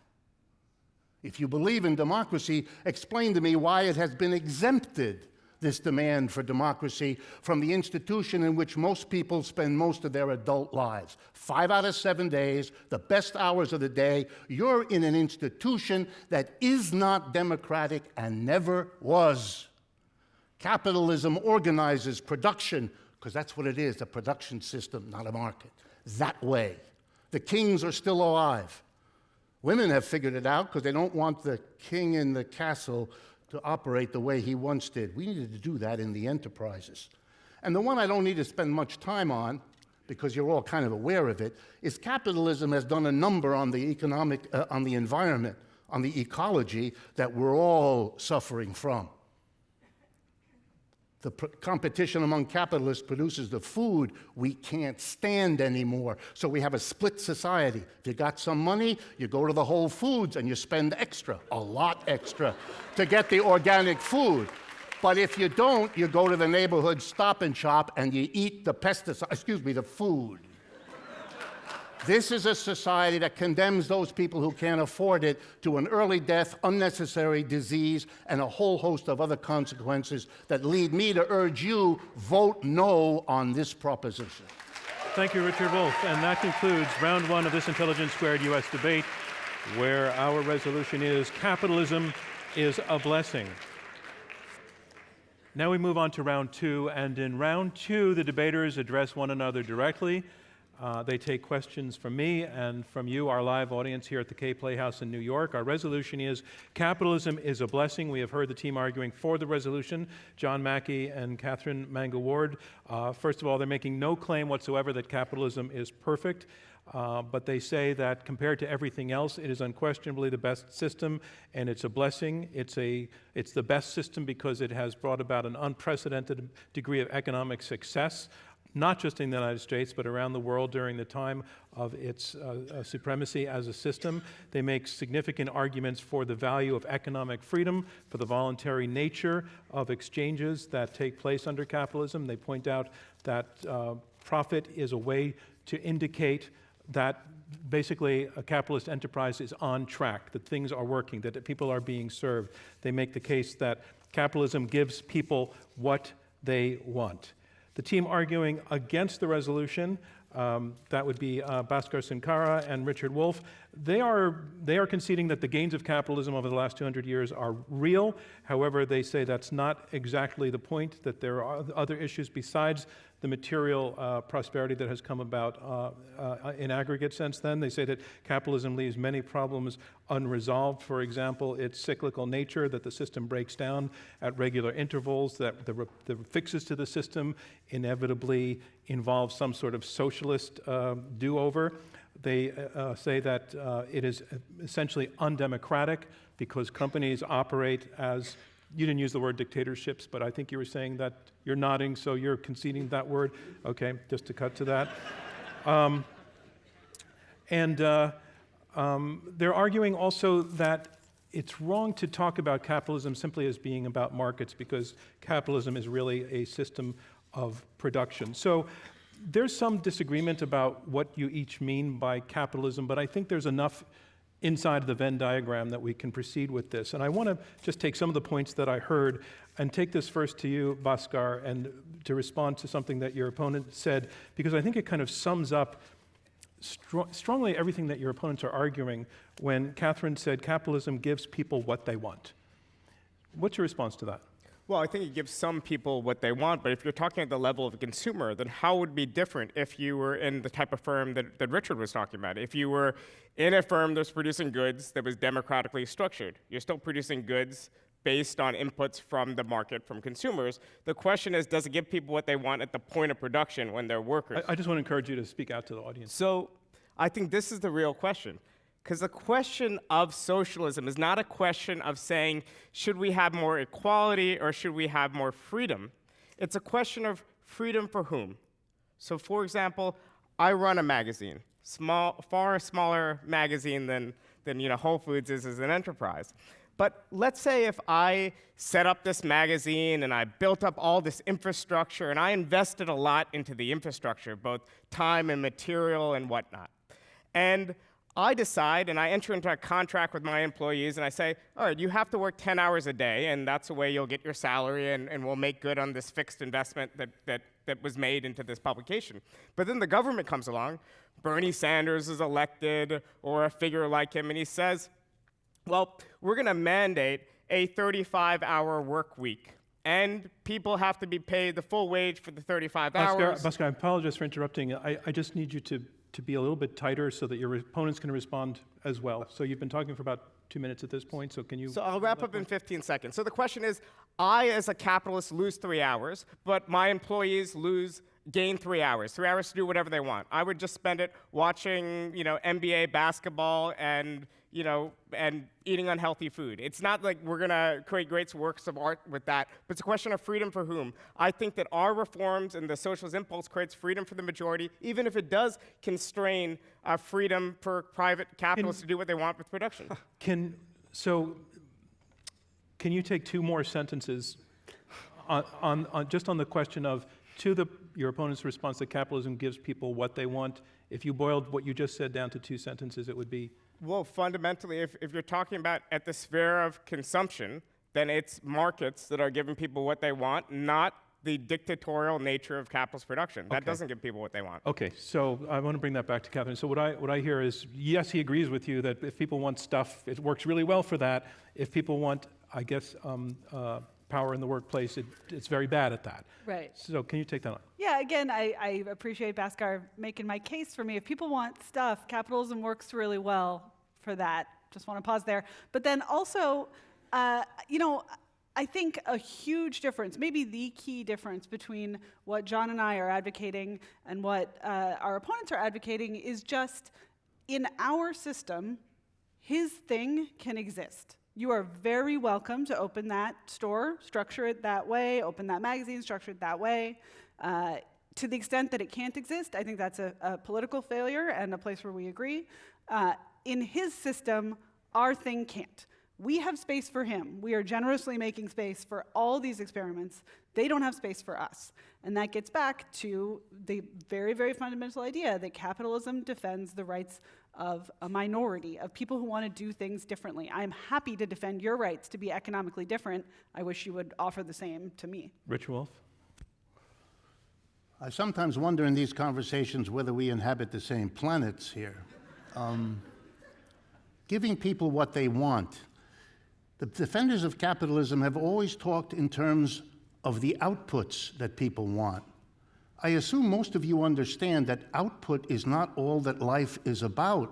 If you believe in democracy, explain to me why it has been exempted, this demand for democracy, from the institution in which most people spend most of their adult lives. 5 out of 7 days, the best hours of the day, you're in an institution that is not democratic and never was. Capitalism organizes production, because that's what it is, a production system, not a market. That way. The kings are still alive. Women have figured it out because they don't want the king in the castle to operate the way he once did. We needed to do that in the enterprises. And the one I don't need to spend much time on, because you're all kind of aware of it, is capitalism has done a number on the on the environment, on the ecology that we're all suffering from. The competition among capitalists produces the food we can't stand anymore. So we have a split society. If you got some money, you go to the Whole Foods and you spend extra, a lot extra, to get the organic food. But if you don't, you go to the neighborhood Stop and Shop and you eat the the food. This is a society that condemns those people who can't afford it to an early death, unnecessary disease, and a whole host of other consequences that lead me to urge you, vote no on this proposition. Thank you, Richard Wolff. And that concludes round one of this Intelligence Squared U.S. debate, where our resolution is capitalism is a blessing. Now we move on to round two, and in round two, the debaters address one another directly. They take questions from me and from you, our live audience here at the K Playhouse in New York. Our resolution is capitalism is a blessing. We have heard the team arguing for the resolution, John Mackey and Katherine Mangu-Ward. First of all, they're making no claim whatsoever that capitalism is perfect, but they say that compared to everything else, it is unquestionably the best system, and it's a blessing. It's the best system because it has brought about an unprecedented degree of economic success, not just in the United States, but around the world during the time of its supremacy as a system. They make significant arguments for the value of economic freedom, for the voluntary nature of exchanges that take place under capitalism. They point out that profit is a way to indicate that basically a capitalist enterprise is on track, that things are working, that people are being served. They make the case that capitalism gives people what they want. The team arguing against the resolution, that would be Bhaskar, Sunkara, and Richard Wolff, they are conceding that the gains of capitalism over the last 200 years are real. However, they say that's not exactly the point, that there are other issues besides the material prosperity that has come about in aggregate since then. They say that capitalism leaves many problems unresolved. For example, its cyclical nature, that the system breaks down at regular intervals, that the fixes to the system inevitably involve some sort of socialist do-over. They say that it is essentially undemocratic because companies operate as, you didn't use the word dictatorships, but I think you were saying that, you're nodding, so you're conceding that word. Okay, just to cut to that. They're arguing also that it's wrong to talk about capitalism simply as being about markets because capitalism is really a system of production. So there's some disagreement about what you each mean by capitalism, but I think there's enough inside the Venn diagram that we can proceed with this. And I want to just take some of the points that I heard and take this first to you, Bhaskar, and to respond to something that your opponent said, because I think it kind of sums up strongly everything that your opponents are arguing when Katherine said capitalism gives people what they want. What's your response to that? Well, I think it gives some people what they want, but if you're talking at the level of a consumer, then how would it be different if you were in the type of firm that Richard was talking about? If you were in a firm that's producing goods that was democratically structured, you're still producing goods based on inputs from the market, from consumers. The question is, does it give people what they want at the point of production when they're workers? I just want to encourage you to speak out to the audience. So I think this is the real question. Because the question of socialism is not a question of saying, should we have more equality or should we have more freedom? It's a question of freedom for whom? So for example, I run a magazine, far smaller magazine than Whole Foods is as an enterprise. But let's say if I set up this magazine and I built up all this infrastructure and I invested a lot into the infrastructure, both time and material and whatnot. And I decide and I enter into a contract with my employees and I say, all right, you have to work 10 hours a day and that's the way you'll get your salary and we'll make good on this fixed investment that was made into this publication. But then the government comes along, Bernie Sanders is elected or a figure like him, and he says, well, we're going to mandate a 35-hour work week and people have to be paid the full wage for the 35 hours. Bhaskar, I apologize for interrupting. I just need you to be a little bit tighter so that your opponents can respond as well. So you've been talking for about 2 minutes at this point, so can you... So I'll wrap up in 15 seconds. So the question is, I as a capitalist lose 3 hours, but my employees gain 3 hours. 3 hours to do whatever they want. I would just spend it watching, NBA basketball and eating unhealthy food. It's not like we're going to create great works of art with that, but it's a question of freedom for whom. I think that our reforms and the socialist impulse creates freedom for the majority, even if it does constrain freedom for private capitalists to do what they want with production. Can you take 2 more sentences just on the question of, your opponent's response that capitalism gives people what they want? If you boiled what you just said down to 2 sentences, it would be? Well, fundamentally, if you're talking about at the sphere of consumption, then it's markets that are giving people what they want, not the dictatorial nature of capitalist production. That doesn't give people what they want. Okay, so I want to bring that back to Katherine. So what I hear is, yes, he agrees with you that if people want stuff, it works really well for that. If people want, I guess, power in the workplace, it's very bad at that. Right. So can you take that on? Yeah, again, I appreciate Bhaskar making my case for me. If people want stuff, capitalism works really well for that. Just want to pause there. But then also, I think a huge difference, maybe the key difference between what John and I are advocating and what our opponents are advocating is just, in our system, his thing can exist. You are very welcome to open that store, structure it that way, open that magazine, structure it that way. To the extent that it can't exist, I think that's a political failure and a place where we agree. In his system, our thing can't. We have space for him. We are generously making space for all these experiments. They don't have space for us. And that gets back to the very, very fundamental idea that capitalism defends the rights of a minority, of people who want to do things differently. I am happy to defend your rights to be economically different. I wish you would offer the same to me. Rich Wolff? I sometimes wonder in these conversations whether we inhabit the same planets here. Giving people what they want. The defenders of capitalism have always talked in terms of the outputs that people want. I assume most of you understand that output is not all that life is about.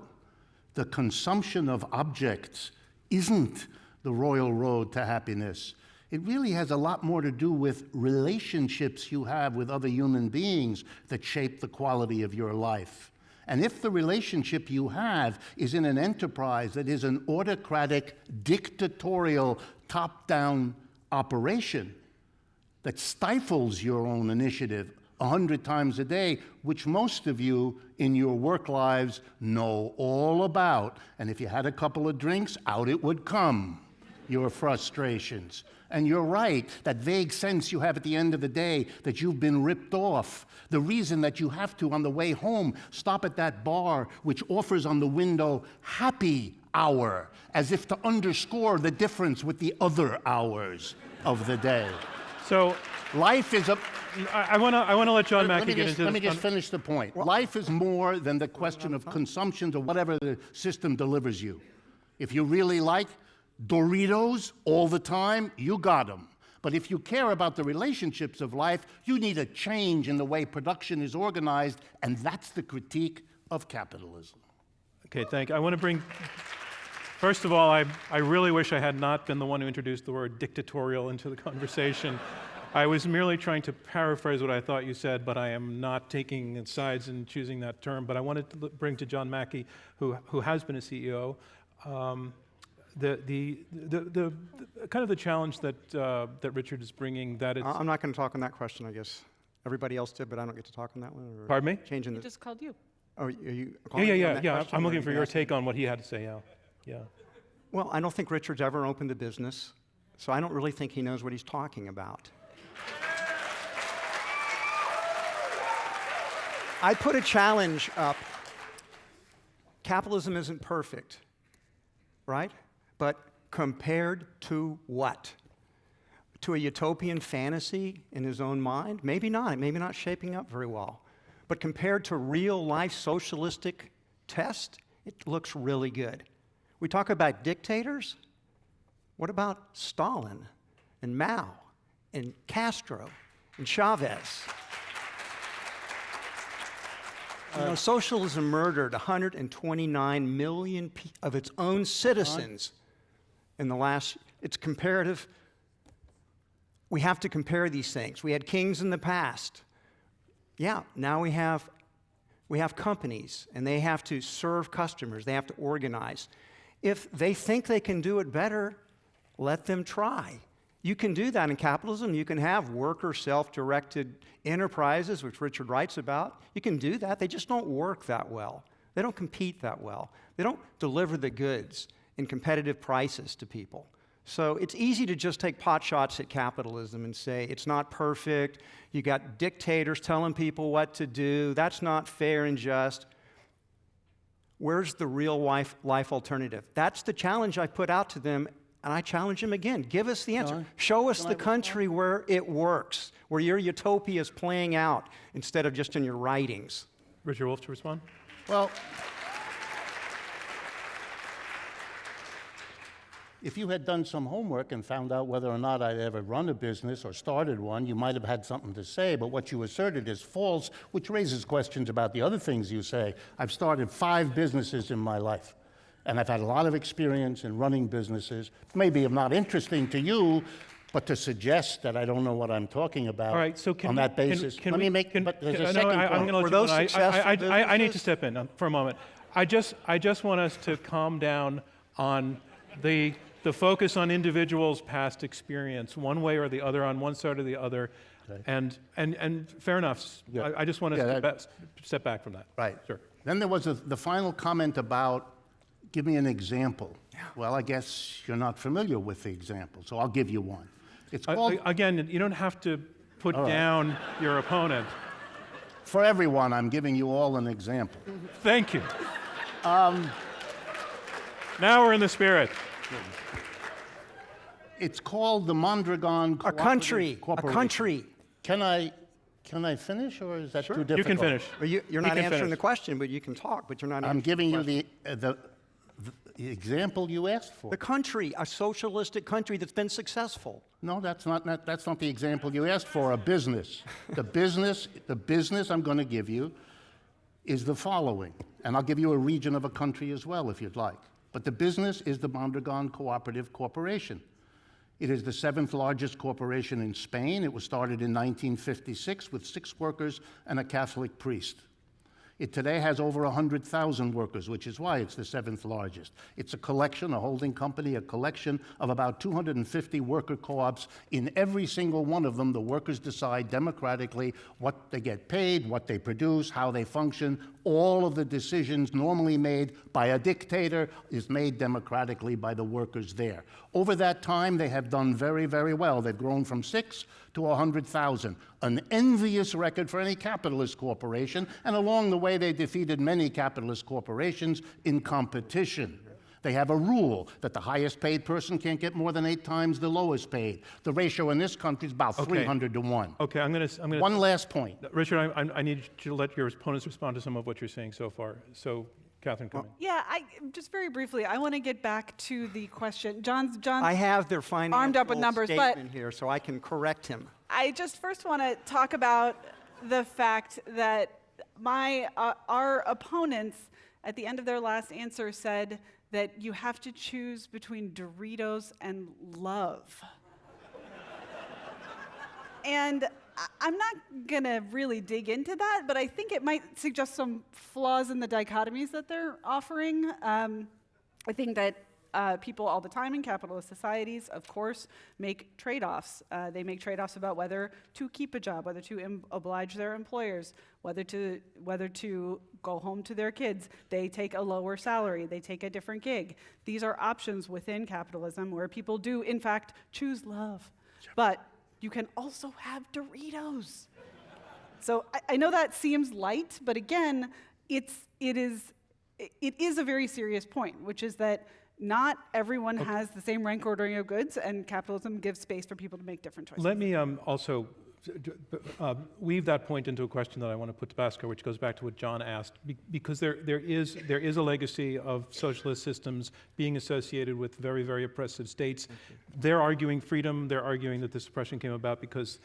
The consumption of objects isn't the royal road to happiness. It really has a lot more to do with relationships you have with other human beings that shape the quality of your life. And if the relationship you have is in an enterprise that is an autocratic, dictatorial, top-down operation that stifles your own initiative 100 times a day, which most of you in your work lives know all about, and if you had a couple of drinks, out it would come, your frustrations. And you're right, that vague sense you have at the end of the day that you've been ripped off. The reason that you have to, on the way home, stop at that bar which offers on the window happy hour, as if to underscore the difference with the other hours of the day. So life is a... I want to let John Mackey get into this. Let me just finish the point. Life is more than the question of consumption or whatever the system delivers you. If you really like Doritos all the time, you got them. But if you care about the relationships of life, you need a change in the way production is organized, and that's the critique of capitalism. Okay, thank you. I want to bring, first of all, I really wish I had not been the one who introduced the word dictatorial into the conversation. I was merely trying to paraphrase what I thought you said, but I am not taking sides and choosing that term. But I wanted to bring to John Mackey, who has been a CEO, the kind of the challenge that Richard is bringing. That it's, I'm not going to talk on that question, I guess. Everybody else did, but I don't get to talk on that one? Or pardon me? Changing I the... just called you. Oh, are you Yeah, calling me on that yeah. question, I'm or looking you for can your ask me? take on what he had to say. Yeah. Well, I don't think Richard's ever opened a business, so I don't really think he knows what he's talking about. I put a challenge up. Capitalism isn't perfect, right? But compared to what? To a utopian fantasy in his own mind? Maybe not. Maybe not shaping up very well. But compared to real-life socialistic test, it looks really good. We talk about dictators. What about Stalin and Mao and Castro and Chavez? Socialism murdered 129 million of its own citizens in the last. It's comparative. We have to compare these things. We had kings in the past. Yeah, now we have companies, and they have to serve customers. They have to organize. If they think they can do it better, let them try. You can do that in capitalism. You can have worker self-directed enterprises, which Richard writes about. You can do that. They just don't work that well. They don't compete that well. They don't deliver the goods in competitive prices to people. So it's easy to just take pot shots at capitalism and say, it's not perfect. You got dictators telling people what to do. That's not fair and just. Where's the real life alternative? That's the challenge I put out to them. And I challenge him again, give us the answer. Show us the country where it works, where your utopia is playing out instead of just in your writings. Richard Wolff to respond? Well, if you had done some homework and found out whether or not I'd ever run a business or started one, you might have had something to say, but what you asserted is false, which raises questions about the other things you say. I've started 5 businesses in my life. And I've had a lot of experience in running businesses. Maybe I'm not interesting to you, but to suggest that I don't know what I'm talking about All right, so on that basis. Let me make, but there's a second I'm point. going to let Were you those go. successful I need to businesses? step in for a moment. I just want us to calm down on the focus on individuals' past experience, one way or the other, on one side or the other. Okay. And fair enough. Yeah. I just want us to step back from that. Right. Sure. Then there was the final comment about, give me an example. Yeah. Well, I guess you're not familiar with the example, so I'll give you one. It's called... Again, you don't have to put down your opponent. For everyone, I'm giving you all an example. Thank you. Now we're in the spirit. It's called the Mondragon A country. Corporation. A country. Can I finish, or is that too difficult? You can finish. Well, you're You not can answering finish. the question, but you can talk, but you're not I'm answering giving the you question. the example you asked for. The country, a socialistic country that's been successful. No, that's not the example you asked for. A business. The business I'm going to give you is the following, and I'll give you a region of a country as well, if you'd like. But the business is the Mondragon Cooperative Corporation. It is the 7th largest corporation in Spain. It was started in 1956 with 6 workers and a Catholic priest. It today has over 100,000 workers, which is why it's the 7th largest. It's a collection, a holding company, a collection of about 250 worker co-ops. In every single one of them, the workers decide democratically what they get paid, what they produce, how they function. All of the decisions normally made by a dictator is made democratically by the workers there. Over that time, they have done very, very well. They've grown from 6 to 100,000, an envious record for any capitalist corporation, and along the way they defeated many capitalist corporations in competition. They have a rule that the highest paid person can't get more than 8 times the lowest paid. The ratio in this country is about 300 to 1. Okay, I'm going to... One last point. Richard, I need you to let your opponents respond to some of what you're saying so far. So Katherine come in. Yeah, just very briefly, I want to get back to the question. John's I have their financial armed up with numbers, but statement here, so I can correct him. I just first want to talk about the fact that our opponents, at the end of their last answer, said that you have to choose between Doritos and love. And I'm not going to really dig into that, but I think it might suggest some flaws in the dichotomies that they're offering. I think that people all the time in capitalist societies, of course, make trade-offs. They make trade-offs about whether to keep a job, whether to oblige their employers, whether to go home to their kids. They take a lower salary. They take a different gig. These are options within capitalism where people do, in fact, choose love. But you can also have Doritos. So I know that seems light, but again, it is a very serious point, which is that not everyone has the same rank ordering of goods, and capitalism gives space for people to make different choices. Let me also weave that point into a question that I want to put to Bhaskar, which goes back to what John asked, because there is a legacy of socialist systems being associated with very, very oppressive states. They're arguing freedom. They're arguing that this oppression came about because,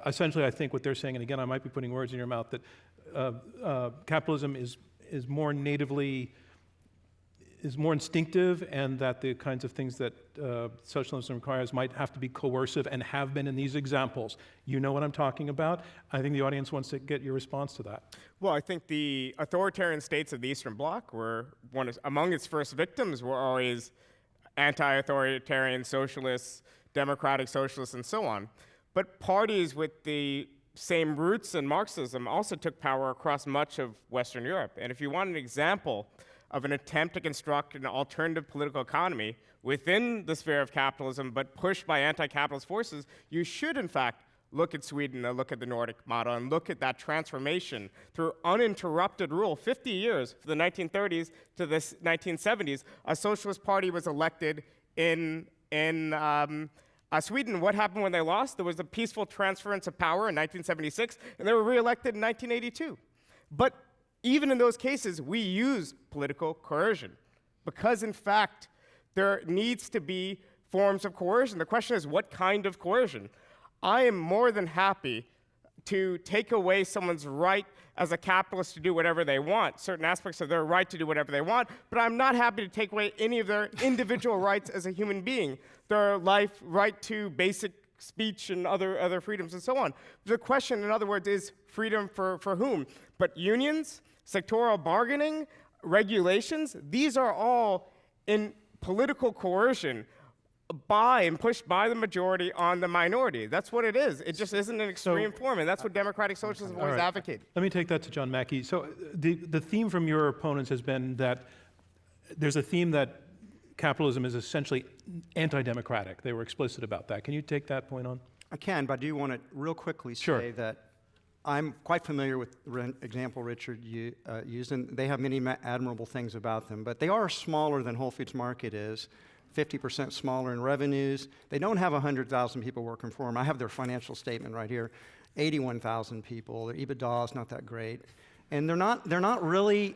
essentially, I think what they're saying, and again, I might be putting words in your mouth, that capitalism is more natively is more instinctive, and that the kinds of things that socialism requires might have to be coercive and have been in these examples. You know what I'm talking about. I think the audience wants to get your response to that. Well, I think the authoritarian states of the Eastern Bloc among its first victims were always anti-authoritarian socialists, democratic socialists, and so on. But parties with the same roots in Marxism also took power across much of Western Europe. And if you want an example of an attempt to construct an alternative political economy within the sphere of capitalism, but pushed by anti-capitalist forces, you should, in fact, look at Sweden and look at the Nordic model and look at that transformation through uninterrupted rule. 50 years, from the 1930s to the 1970s, a socialist party was elected in Sweden. What happened when they lost? There was a peaceful transference of power in 1976, and they were reelected in 1982. But even in those cases, we use political coercion because, in fact, there needs to be forms of coercion. The question is, what kind of coercion? I am more than happy to take away someone's right as a capitalist to do whatever they want, certain aspects of their right to do whatever they want, but I'm not happy to take away any of their individual rights as a human being, their life, right to basic speech and other freedoms and so on. The question, in other words, is freedom for whom? But unions, sectoral bargaining, regulations, these are all in political coercion by and pushed by the majority on the minority. That's what it is. It just isn't an extreme form, and that's what democratic socialism always advocated. Let me take that to John Mackey. So the theme from your opponents has been that there's a theme that capitalism is essentially anti-democratic. They were explicit about that. Can you take that point on? I can, but I do want to real quickly say that I'm quite familiar with the example Richard used, and they have many admirable things about them, but they are smaller than Whole Foods Market is, 50% smaller in revenues. They don't have 100,000 people working for them. I have their financial statement right here, 81,000 people. Their EBITDA is not that great. And they're not really,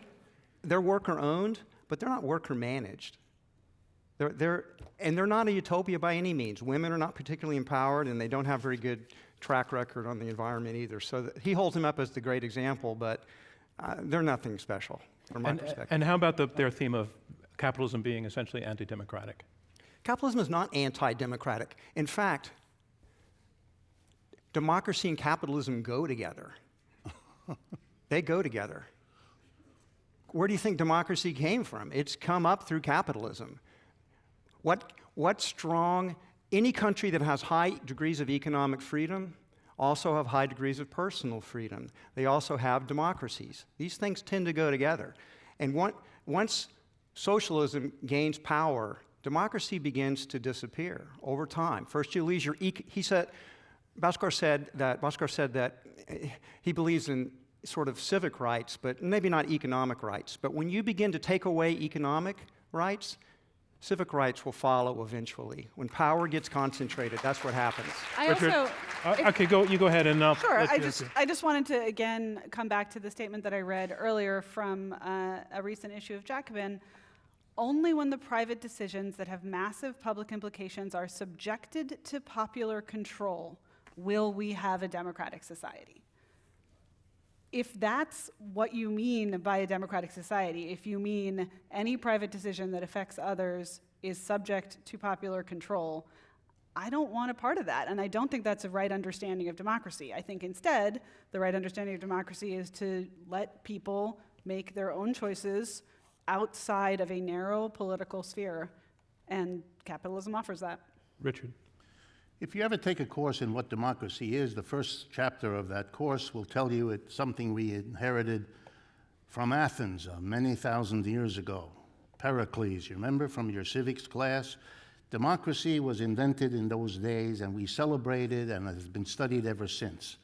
they're worker-owned, but they're not worker-managed. They're not a utopia by any means. Women are not particularly empowered, and they don't have very good track record on the environment either. So he holds them up as the great example, but they're nothing special from my perspective. And how about their theme of capitalism being essentially anti-democratic? Capitalism is not anti-democratic. In fact, democracy and capitalism go together. They go together. Where do you think democracy came from? It's come up through capitalism. What's strong? Any country that has high degrees of economic freedom also have high degrees of personal freedom. They also have democracies. These things tend to go together. And once socialism gains power, democracy begins to disappear over time. First, you lose your Bhaskar said that he believes in sort of civic rights, but maybe not economic rights. But when you begin to take away economic rights, civic rights will follow eventually. When power gets concentrated, that's what happens. I Richard, also, okay, you go ahead and sure, let I you- just wanted to again come back to the statement that I read earlier from a recent issue of Jacobin. Only when the private decisions that have massive public implications are subjected to popular control will we have a democratic society. If that's what you mean by a democratic society, if you mean any private decision that affects others is subject to popular control, I don't want a part of that, and I don't think that's a right understanding of democracy. I think instead, the right understanding of democracy is to let people make their own choices outside of a narrow political sphere, and capitalism offers that. Richard. If you ever take a course in what democracy is, the first chapter of that course will tell you it's something we inherited from Athens many thousand years ago. Pericles, you remember from your civics class? Democracy was invented in those days, and we celebrated and has been studied ever since.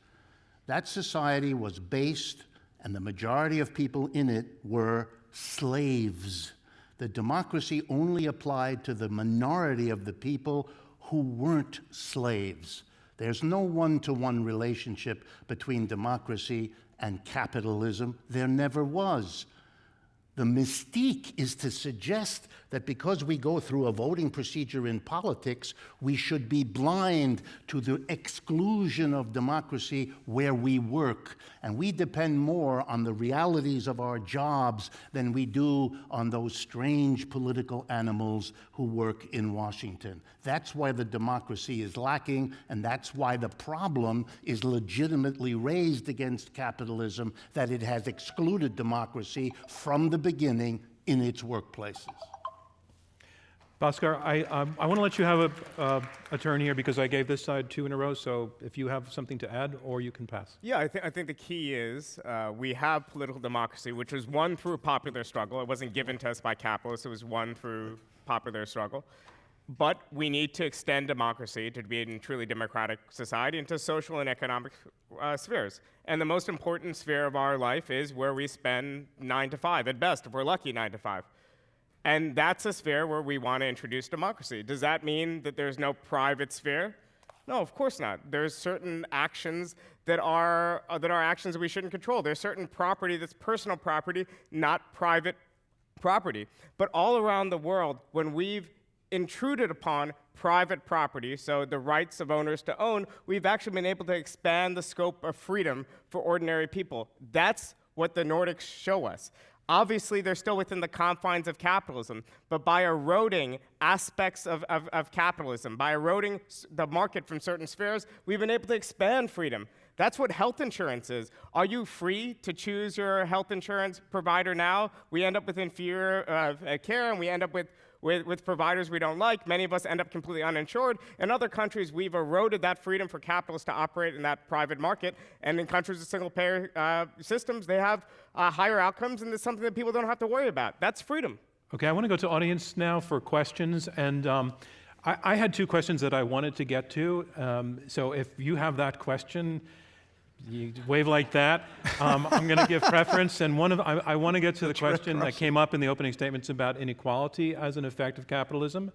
That society was based, and the majority of people in it were slaves. The democracy only applied to the minority of the people who weren't slaves. There's no one-to-one relationship between democracy and capitalism. There never was. The mystique is to suggest that because we go through a voting procedure in politics, we should be blind to the exclusion of democracy where we work. And we depend more on the realities of our jobs than we do on those strange political animals who work in Washington. That's why the democracy is lacking, and that's why the problem is legitimately raised against capitalism, that it has excluded democracy from the beginning in its workplaces. Bhaskar, I want to let you have a turn here because I gave this side 2 in a row, so if you have something to add, or you can pass. Yeah, I think the key is we have political democracy, which was won through popular struggle. It wasn't given to us by capitalists. It was won through popular struggle. But we need to extend democracy to be a truly democratic society into social and economic spheres. And the most important sphere of our life is where we spend 9 to 5, at best, if we're lucky, 9 to 5. And that's a sphere where we want to introduce democracy. Does that mean that there's no private sphere? No, of course not. There's certain actions that are actions that we shouldn't control. There's certain property that's personal property, not private property. But all around the world, when we've intruded upon private property, so the rights of owners to own, we've actually been able to expand the scope of freedom for ordinary people. That's what the Nordics show us. Obviously, they're still within the confines of capitalism, but by eroding aspects of capitalism, by eroding the market from certain spheres, we've been able to expand freedom. That's what health insurance is. Are you free to choose your health insurance provider now? We end up with inferior care, and we end up with providers we don't like. Many of us end up completely uninsured. In other countries, we've eroded that freedom for capitalists to operate in that private market. And in countries with single-payer systems, they have higher outcomes, and it's something that people don't have to worry about. That's freedom. Okay, I want to go to audience now for questions. And I had 2 questions that I wanted to get to. So if you have that question, you wave like that. I'm going to give preference, and I want to get to the question that came up in the opening statements about inequality as an effect of capitalism,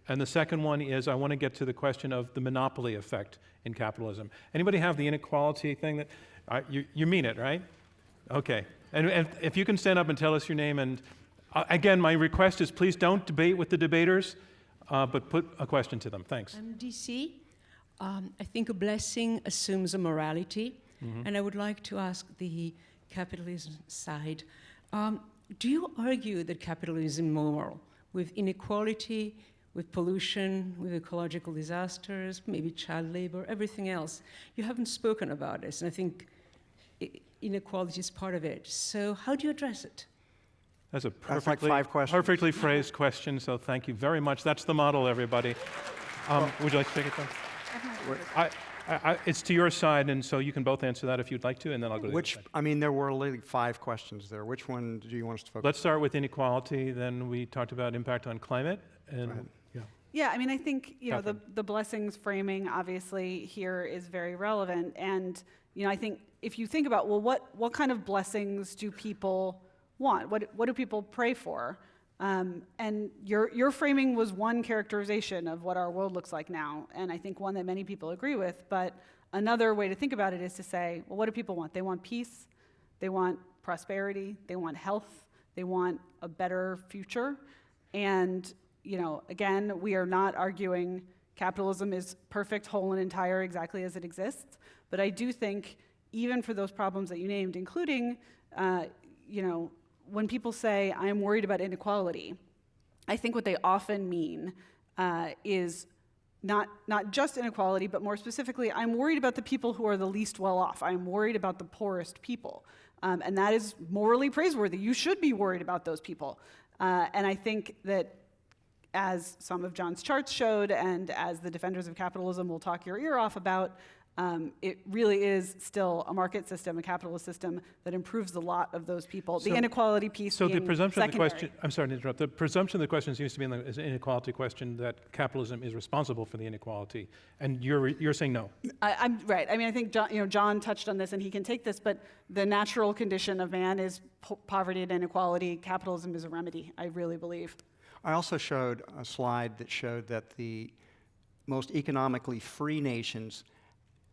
and the second one is I want to get to the question of the monopoly effect in capitalism. Anybody have the inequality thing? That you mean it, right? Okay, and if you can stand up and tell us your name, and again, my request is please don't debate with the debaters, but put a question to them. Thanks. I'm DC. I think a blessing assumes a morality. Mm-hmm. And I would like to ask the capitalism side, do you argue that capitalism is immoral with inequality, with pollution, with ecological disasters, maybe child labor, everything else? You haven't spoken about this, and I think inequality is part of it. So how do you address it? That's a That's like 5 questions. perfectly phrased question, so thank you very much. That's the model, everybody. Would you like to take it, Tom? It's to your side, and so you can both answer that if you'd like to, and then I'll go to the other side. I mean, there were only 5 questions there. Which one do you want us to focus on? Let's start with inequality, then we talked about impact on climate, and yeah. Yeah, I mean, I think, the blessings framing obviously here is very relevant. And, I think if you think about, well, what kind of blessings do people want? What do people pray for? And your framing was one characterization of what our world looks like now, and I think one that many people agree with. But another way to think about it is to say, well, what do people want? They want peace, they want prosperity, they want health, they want a better future. And again, we are not arguing capitalism is perfect, whole, and entire exactly as it exists. But I do think even for those problems that you named, including, when people say, I'm worried about inequality, I think what they often mean is not just inequality, but more specifically, I'm worried about the people who are the least well off. I'm worried about the poorest people. And that is morally praiseworthy. You should be worried about those people. And I think that as some of John's charts showed, and as the defenders of capitalism will talk your ear off about, it really is still a market system, a capitalist system that improves the lot of those people. The inequality piece being the presumption secondary. of the question, I'm sorry to interrupt, the presumption of the question seems to be is an inequality question, that capitalism is responsible for the inequality, and you're saying no. I'm right. I mean, I think John touched on this, and he can take this, but the natural condition of man is poverty and inequality. Capitalism is a remedy, I really believe. I also showed a slide that showed that the most economically free nations,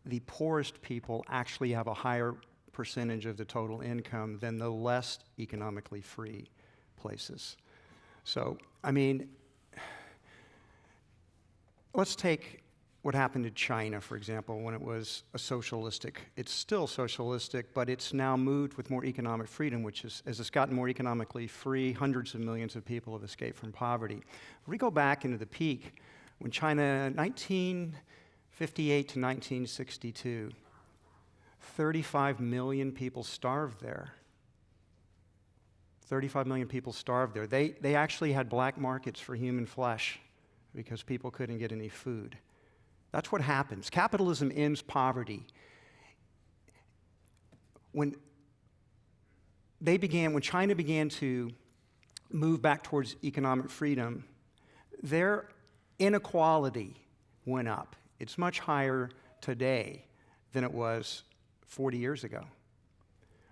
the poorest people actually have a higher percentage of the total income than the less economically free places. So, I mean, let's take what happened to China, for example, when it was a socialistic. It's still socialistic, but it's now moved with more economic freedom, which is, as it's gotten more economically free, hundreds of millions of people have escaped from poverty. If we go back into the peak, when China, 1958 to 1962, 35 million people starved there. 35 million people starved there. They actually had black markets for human flesh because people couldn't get any food. That's what happens. Capitalism ends poverty. When China began to move back towards economic freedom, their inequality went up. It's much higher today than it was 40 years ago.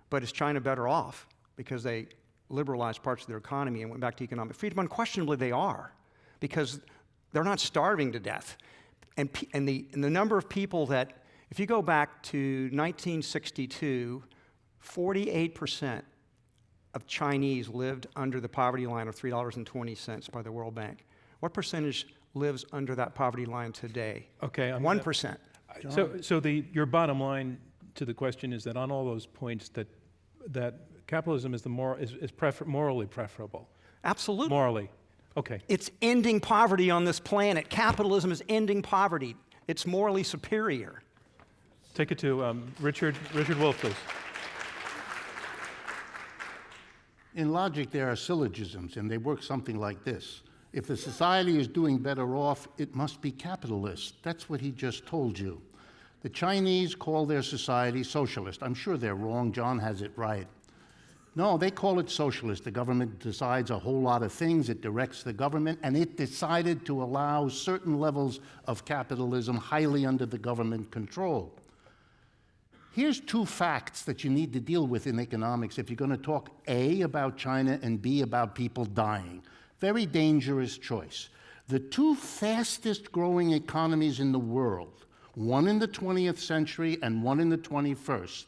But is China better off because they liberalized parts of their economy and went back to economic freedom? Unquestionably, they are, because they're not starving to death. And the number of people that, if you go back to 1962, 48% of Chinese lived under the poverty line of $3.20 by the World Bank. What percentage lives under that poverty line today? Okay. 1%. So your bottom line to the question is that on all those points that capitalism is morally preferable. Absolutely. Morally. Okay. It's ending poverty on this planet. Capitalism is ending poverty. It's morally superior. Take it to Richard Wolff, please. In logic, there are syllogisms, and they work something like this. If the society is doing better off, it must be capitalist. That's what he just told you. The Chinese call their society socialist. I'm sure they're wrong. John has it right. No, they call it socialist. The government decides a whole lot of things. It directs the government, and it decided to allow certain levels of capitalism highly under the government control. Here's two facts that you need to deal with in economics if you're going to talk A, about China, and B, about people dying. Very dangerous choice. The two fastest growing economies in the world, one in the 20th century and one in the 21st,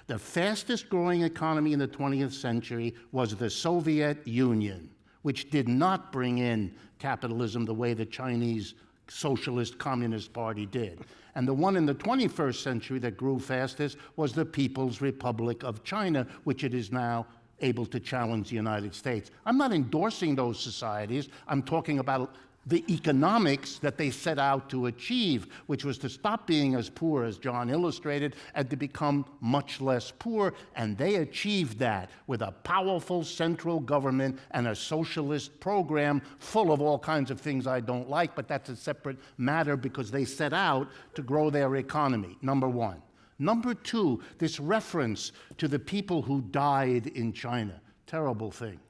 the fastest growing economy in the 20th century was the Soviet Union, which did not bring in capitalism the way the Chinese Socialist Communist Party did. And the one in the 21st century that grew fastest was the People's Republic of China, which it is now able to challenge the United States. I'm not endorsing those societies. I'm talking about the economics that they set out to achieve, which was to stop being as poor as John illustrated and to become much less poor. And they achieved that with a powerful central government and a socialist program full of all kinds of things I don't like, but that's a separate matter because they set out to grow their economy, number one. Number two, this reference to the people who died in China. Terrible thing.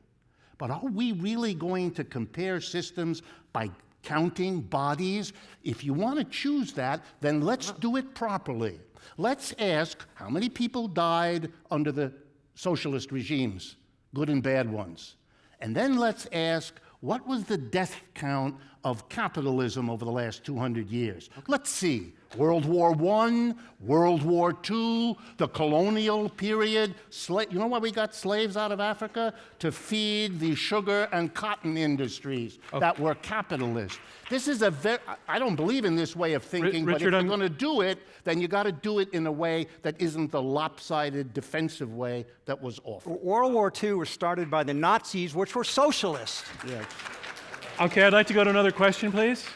But are we really going to compare systems by counting bodies? If you want to choose that, then let's do it properly. Let's ask how many people died under the socialist regimes, good and bad ones. And then let's ask, what was the death count of capitalism over the last 200 years? Let's see. World War I, World War II, the colonial period. You know why we got slaves out of Africa? To feed the sugar and cotton industries that were capitalist. This is I don't believe in this way of thinking, but if you're going to do it, then you got to do it in a way that isn't the lopsided, defensive way that was awful. World War II was started by the Nazis, which were socialists. Yes. Okay, I'd like to go to another question, please.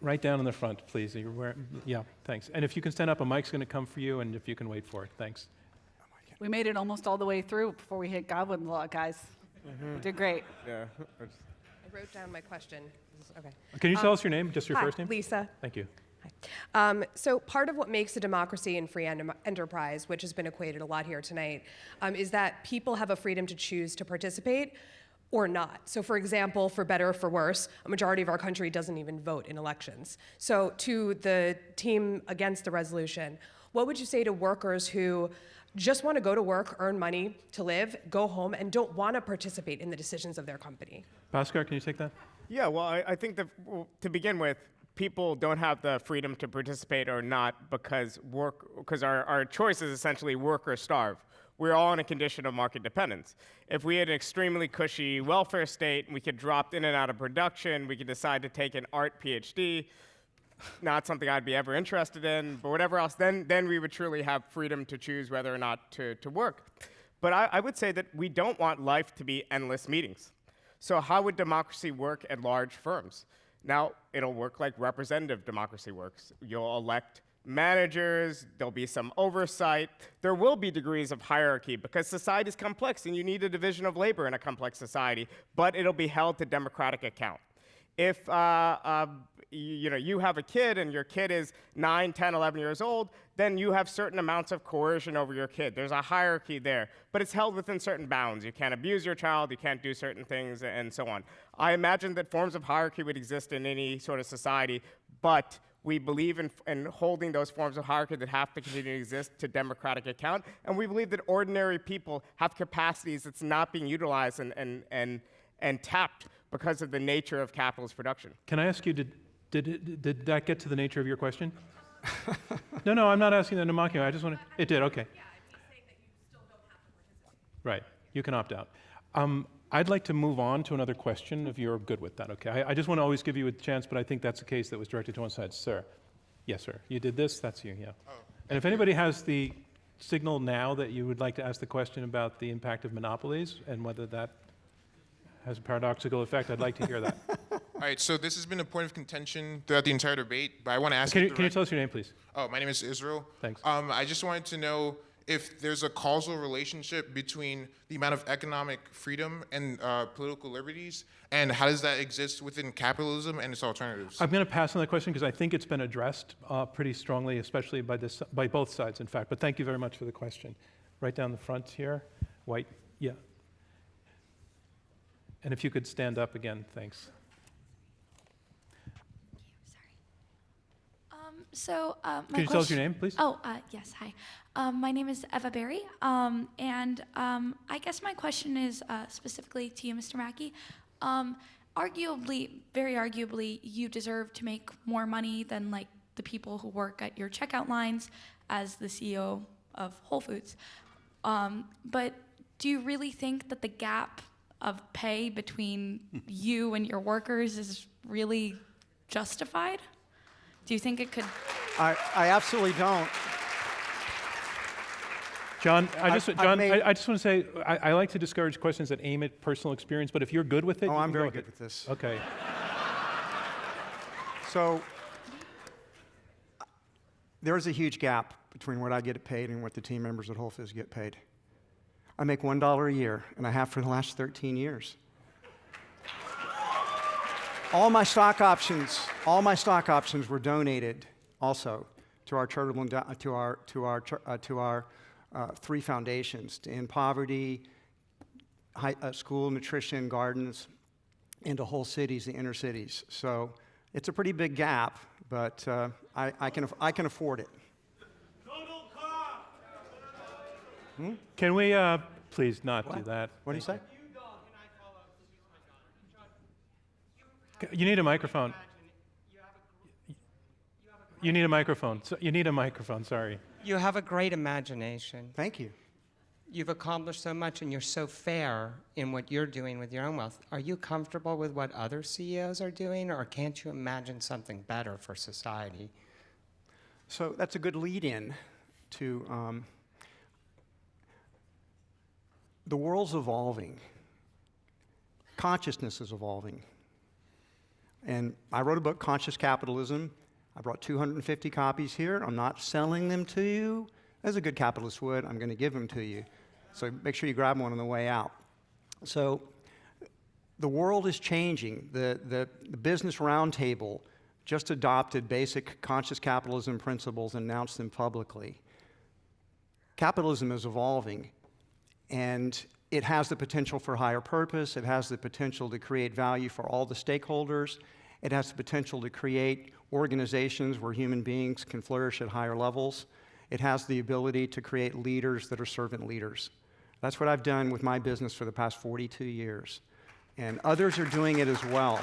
Right down in the front, please. Yeah, thanks. And if you can stand up, a mic's going to come for you, and if you can wait for it, thanks. We made it almost all the way through before we hit Godwin Law, guys. We did great. Yeah. I wrote down my question. Okay. Can you tell us your name, just your Hi, first name? Lisa. Thank you. Hi. So part of what makes a democracy and free enterprise, which has been equated a lot here tonight, is that people have a freedom to choose to participate or not. So for example, for better or for worse, a majority of our country doesn't even vote in elections. So to the team against the resolution, what would you say to workers who just want to go to work, earn money to live, go home, and don't want to participate in the decisions of their company? Bhaskar, can you take that? Yeah, well, I think that to begin with, people don't have the freedom to participate or not because our choice is essentially work or starve. We're all in a condition of market dependence. If we had an extremely cushy welfare state, we could drop in and out of production, we could decide to take an art PhD, not something I'd be ever interested in, but whatever else, then we would truly have freedom to choose whether or not to work. But I would say that we don't want life to be endless meetings. So how would democracy work at large firms? Now, it'll work like representative democracy works. You'll elect managers, there'll be some oversight. There will be degrees of hierarchy because society is complex and you need a division of labor in a complex society, but it'll be held to democratic account. If you have a kid and your kid is 9, 10, 11 years old, then you have certain amounts of coercion over your kid. There's a hierarchy there, but it's held within certain bounds. You can't abuse your child, you can't do certain things, and so on. I imagine that forms of hierarchy would exist in any sort of society, but we believe in holding those forms of hierarchy that have to continue to exist to democratic account, and we believe that ordinary people have capacities that's not being utilized and tapped because of the nature of capitalist production. Can I ask you, did that get to the nature of your question? No, I'm not asking that to mock you. I just want to. It did, okay. Yeah, I'm saying that you still don't have to participate. Right, you can opt out. I'd like to move on to another question if you're good with that, okay? I just want to always give you a chance, but I think that's a case that was directed to one side. Sir. Yes, sir. You did this, that's you, yeah. Oh, And if anybody has the signal now that you would like to ask the question about the impact of monopolies and whether that has a paradoxical effect, I'd like to hear that. all right, so this has been a point of contention throughout the entire debate, but I want to ask Can you tell us your name, please? Oh, my name is Israel. Thanks. I just wanted to know if there's a causal relationship between the amount of economic freedom and political liberties, and how does that exist within capitalism and its alternatives? I'm going to pass on that question because I think it's been addressed pretty strongly, especially by both sides, in fact. But thank you very much for the question. Right down the front here, white, yeah. And if you could stand up again, thanks. Can you tell us your name, please? Yes, hi. My name is Eva Berry, and I guess my question is specifically to you, Mr. Mackey. Very arguably, you deserve to make more money than like the people who work at your checkout lines as the CEO of Whole Foods. But do you really think that the gap of pay between you and your workers is really justified? Do you think it could? I absolutely don't. John, I just want to say, I like to discourage questions that aim at personal experience, but if you're good with it, Oh, you I'm can go very ahead. good with this. Okay. So there is a huge gap between what I get paid and what the team members at Whole Foods get paid. I make $1 a year, and I have for the last 13 years. All my stock options were donated also to our charitable to our 3 foundations: to end poverty, school nutrition gardens, and to whole cities, the inner cities. So it's a pretty big gap, but I can afford it. Can we Please not do that. What do you say? You need a microphone. You need a microphone. You need a microphone, sorry. You have a great imagination. Thank you. You've accomplished so much, and you're so fair in what you're doing with your own wealth. Are you comfortable with what other CEOs are doing, or can't you imagine something better for society? So that's a good lead-in to the world's evolving. Consciousness is evolving. And I wrote a book, Conscious Capitalism. I brought 250 copies here. I'm not selling them to you, as a good capitalist would. I'm going to give them to you. So make sure you grab one on the way out. So the world is changing. The Business Roundtable just adopted basic conscious capitalism principles and announced them publicly. Capitalism is evolving, and it has the potential for higher purpose. It has the potential to create value for all the stakeholders. It has the potential to create organizations where human beings can flourish at higher levels. It has the ability to create leaders that are servant leaders. That's what I've done with my business for the past 42 years. And others are doing it as well.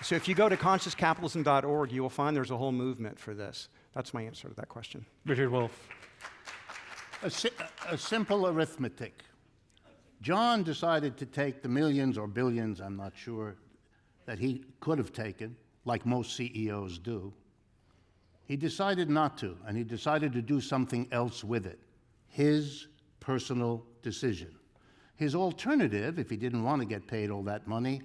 So if you go to consciouscapitalism.org, you will find there's a whole movement for this. That's my answer to that question. Richard Wolff. A simple arithmetic. John decided to take the millions or billions, I'm not sure, that he could have taken, like most CEOs do. He decided not to, and he decided to do something else with it. His personal decision. His alternative, if he didn't want to get paid all that money,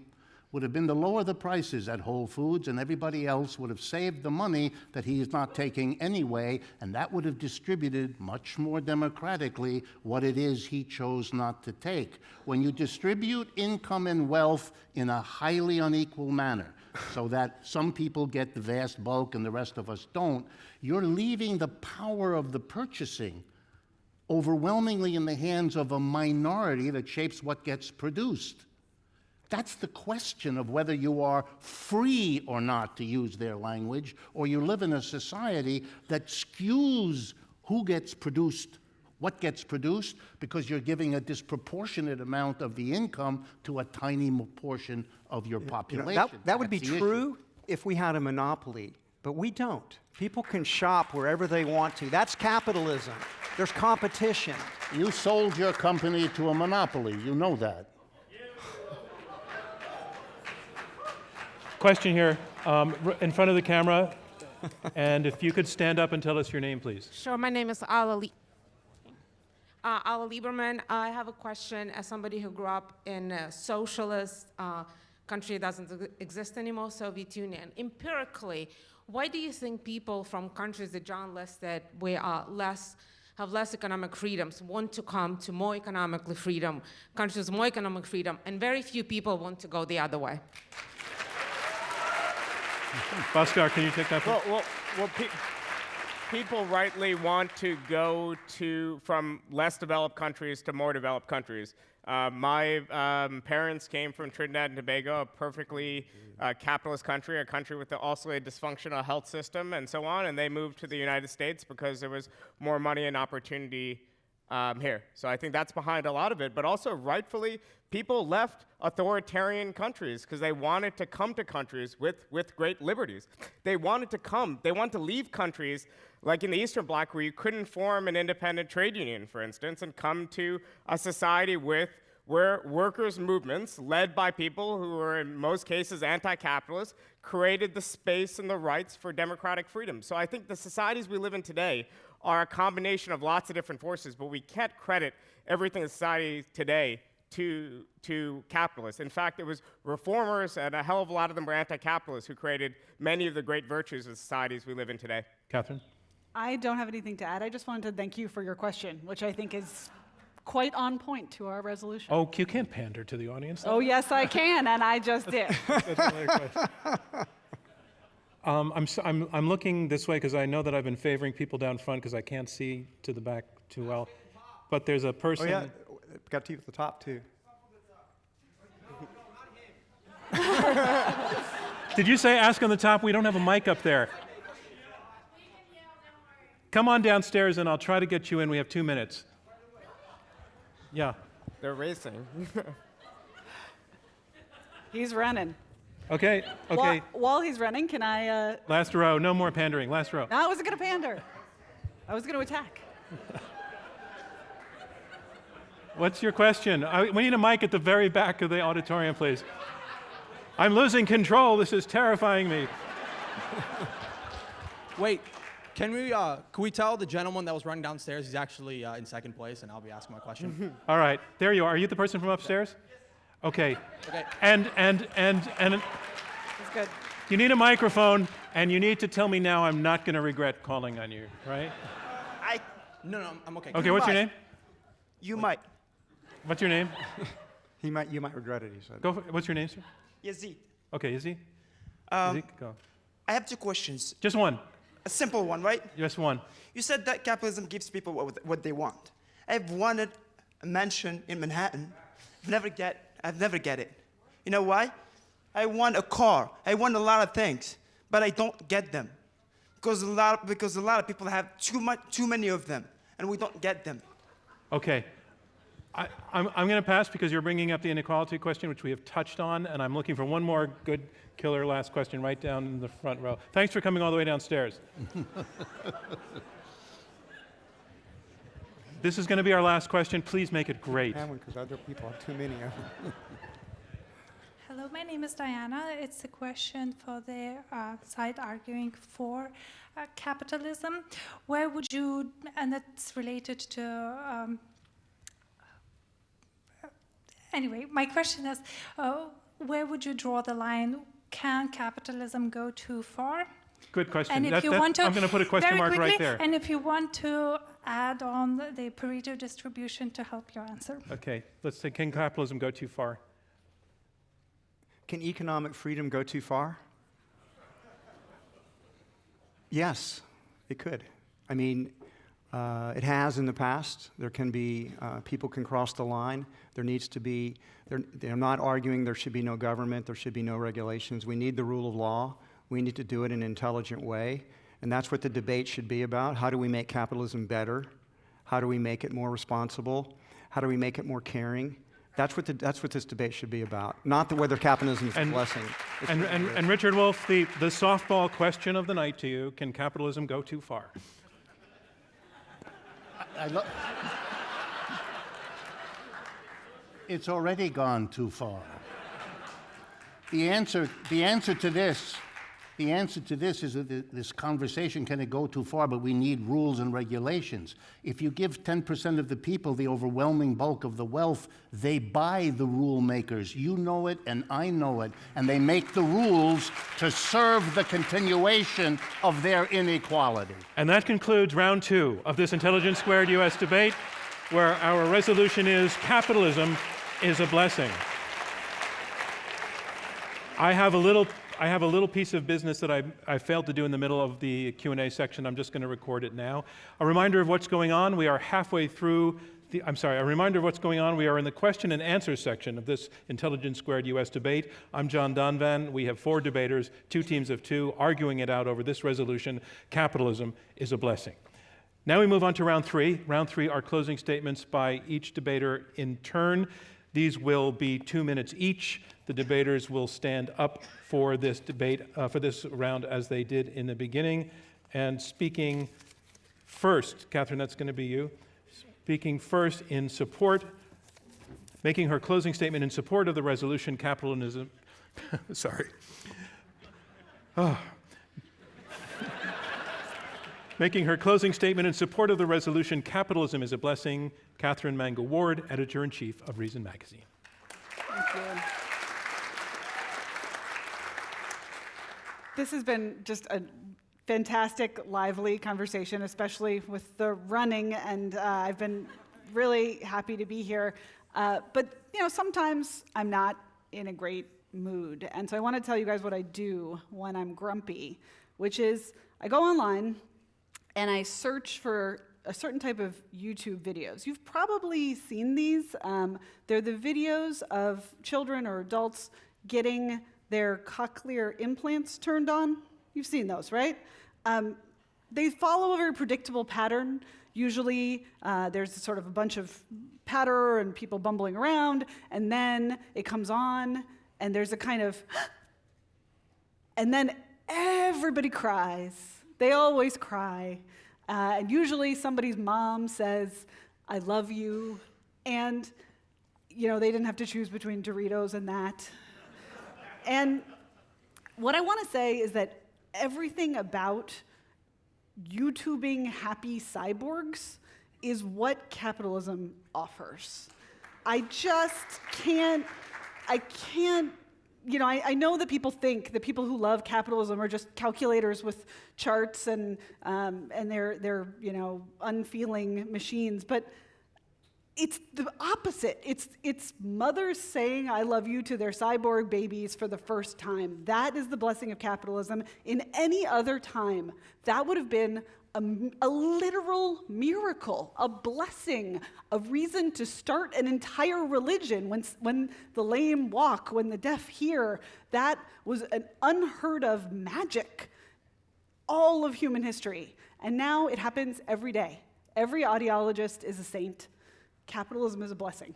would have been to lower the prices at Whole Foods, and everybody else would have saved the money that he is not taking anyway, and that would have distributed much more democratically what it is he chose not to take. When you distribute income and wealth in a highly unequal manner, so that some people get the vast bulk and the rest of us don't, you're leaving the power of the purchasing overwhelmingly in the hands of a minority that shapes what gets produced. That's the question of whether you are free or not, to use their language, or you live in a society that skews who gets produced, what gets produced, because you're giving a disproportionate amount of the income to a tiny portion of your population. That would be true if we had a monopoly, but we don't. People can shop wherever they want to. That's capitalism. There's competition. You sold your company to a monopoly. You know that. Question here in front of the camera. And if you could stand up and tell us your name, please. Sure, my name is Ala Lieberman. I have a question as somebody who grew up in a socialist country that doesn't exist anymore, Soviet Union. Empirically, why do you think people from countries that John listed where have less economic freedoms want to come to more economically freedom, countries with more economic freedom, and very few people want to go the other way? Bhaskar, can you take that? People rightly want to go from less developed countries to more developed countries. My parents came from Trinidad and Tobago, a perfectly capitalist country, a country with also a dysfunctional health system and so on, and they moved to the United States because there was more money and opportunity here. So I think that's behind a lot of it, but also rightfully, people left authoritarian countries because they wanted to come to countries with great liberties. They wanted to leave countries like in the Eastern Bloc where you couldn't form an independent trade union, for instance, and come to a society where workers' movements, led by people who were in most cases anti-capitalist, created the space and the rights for democratic freedom. So I think the societies we live in today are a combination of lots of different forces, but we can't credit everything in society today to capitalists. In fact, it was reformers, and a hell of a lot of them were anti-capitalists, who created many of the great virtues of the societies we live in today. Katherine? I don't have anything to add. I just wanted to thank you for your question, which I think is quite on point to our resolution. Oh, you can't pander to the audience. Oh, yes, I can, and I just did. That's another question. I'm looking this way because I know that I've been favoring people down front because I can't see to the back too well. But there's a person. Oh, yeah. Got to you at the top, too. Did you say ask on the top? We don't have a mic up there. Come on downstairs and I'll try to get you in. We have 2 minutes. Yeah. They're racing. He's running. Okay, okay. While he's running, can I? Last row, no more pandering. Last row. No, I wasn't going to pander. I was going to attack. What's your question? We need a mic at the very back of the auditorium, please. I'm losing control. This is terrifying me. Wait, can we tell the gentleman that was running downstairs he's actually in second place, and I'll be asking my question? All right, there you are. Are you the person from upstairs? Okay. Okay. And That's good. you need a microphone, and you need to tell me now I'm not going to regret calling on you, right? No, I'm okay. Okay, what's your name? You might. What's your name? You might regret it, he said. Go for, what's your name, sir? Yazid. Okay, Izzy? Um, Izzy, go. I have 2 questions. Just one. A simple one, right? Just one. You said that capitalism gives people what they want. I've wanted a mansion in Manhattan. I've never get it. You know why? I want a car. I want a lot of things, but I don't get them because a lot of people have too many of them, and we don't get them. Okay. I'm going to pass because you're bringing up the inequality question, which we have touched on, and I'm looking for one more good killer last question right down in the front row. Thanks for coming all the way downstairs. This is going to be our last question. Please make it great. Because other people have too many of them. Hello, my name is Diana. It's a question for the side arguing for capitalism. Where would you, and that's related to, anyway, my question is, where would you draw the line? Can capitalism go too far? Good question. And if you want to, I'm going to put a question very mark quickly, right there. And if you want to add on the Pareto distribution to help your answer. Okay, let's say, can capitalism go too far? Can economic freedom go too far? Yes, it could. I mean, it has in the past. There can be, people can cross the line. There needs to be, they're not arguing there should be no government, there should be no regulations. We need the rule of law. We need to do it in an intelligent way. And that's what the debate should be about. How do we make capitalism better? How do we make it more responsible? How do we make it more caring? That's what this debate should be about, not whether capitalism is a blessing. And Richard Wolff, the softball question of the night to you, can capitalism go too far? It's already gone too far. The answer to this is that this conversation, can it go too far, but we need rules and regulations. If you give 10% of the people the overwhelming bulk of the wealth, they buy the rule makers. You know it and I know it, and they make the rules to serve the continuation of their inequality. And that concludes round 2 of this Intelligence Squared US debate, where our resolution is capitalism is a blessing. I have a little piece of business that I failed to do in the middle of the Q&A section. I'm just going to record it now. A reminder of what's going on. We are halfway through a reminder of what's going on. We are in the question and answer section of this Intelligence Squared US debate. I'm John Donvan. We have 4 debaters, 2 teams of 2, arguing it out over this resolution, capitalism is a blessing. Now we move on to round 3. Round 3 are closing statements by each debater in turn. These will be 2 minutes each. The debaters will stand up for this debate, for this round, as they did in the beginning. And speaking first, Katherine, that's going to be you. Speaking first in support, making her closing statement in support of the resolution, capitalism. Sorry. Oh. Making her closing statement in support of the resolution, Capitalism is a Blessing, Katherine Mangu-Ward, Editor-in-Chief of Reason Magazine. Thank you. This has been just a fantastic, lively conversation, especially with the running, and I've been really happy to be here. But sometimes I'm not in a great mood, and so I want to tell you guys what I do when I'm grumpy, which is I go online and I search for a certain type of YouTube videos. You've probably seen these. They're the videos of children or adults getting their cochlear implants turned on. You've seen those, right? They follow a very predictable pattern. Usually there's sort of a bunch of patter and people bumbling around, and then it comes on, and there's a kind of, and then everybody cries. They always cry. And usually somebody's mom says, "I love you." And, you know, they didn't have to choose between Doritos and that. And what I want to say is that everything about YouTubing happy cyborgs is what capitalism offers. I just can't, you know, I know that people think that people who love capitalism are just calculators with charts and they're you know, unfeeling machines, but it's the opposite. It's mothers saying "I love you" to their cyborg babies for the first time. That is the blessing of capitalism. In any other time, that would have been a literal miracle, a blessing, a reason to start an entire religion. When the lame walk, when the deaf hear, that was an unheard of magic. All of human history. And now it happens every day. Every audiologist is a saint. Capitalism is a blessing.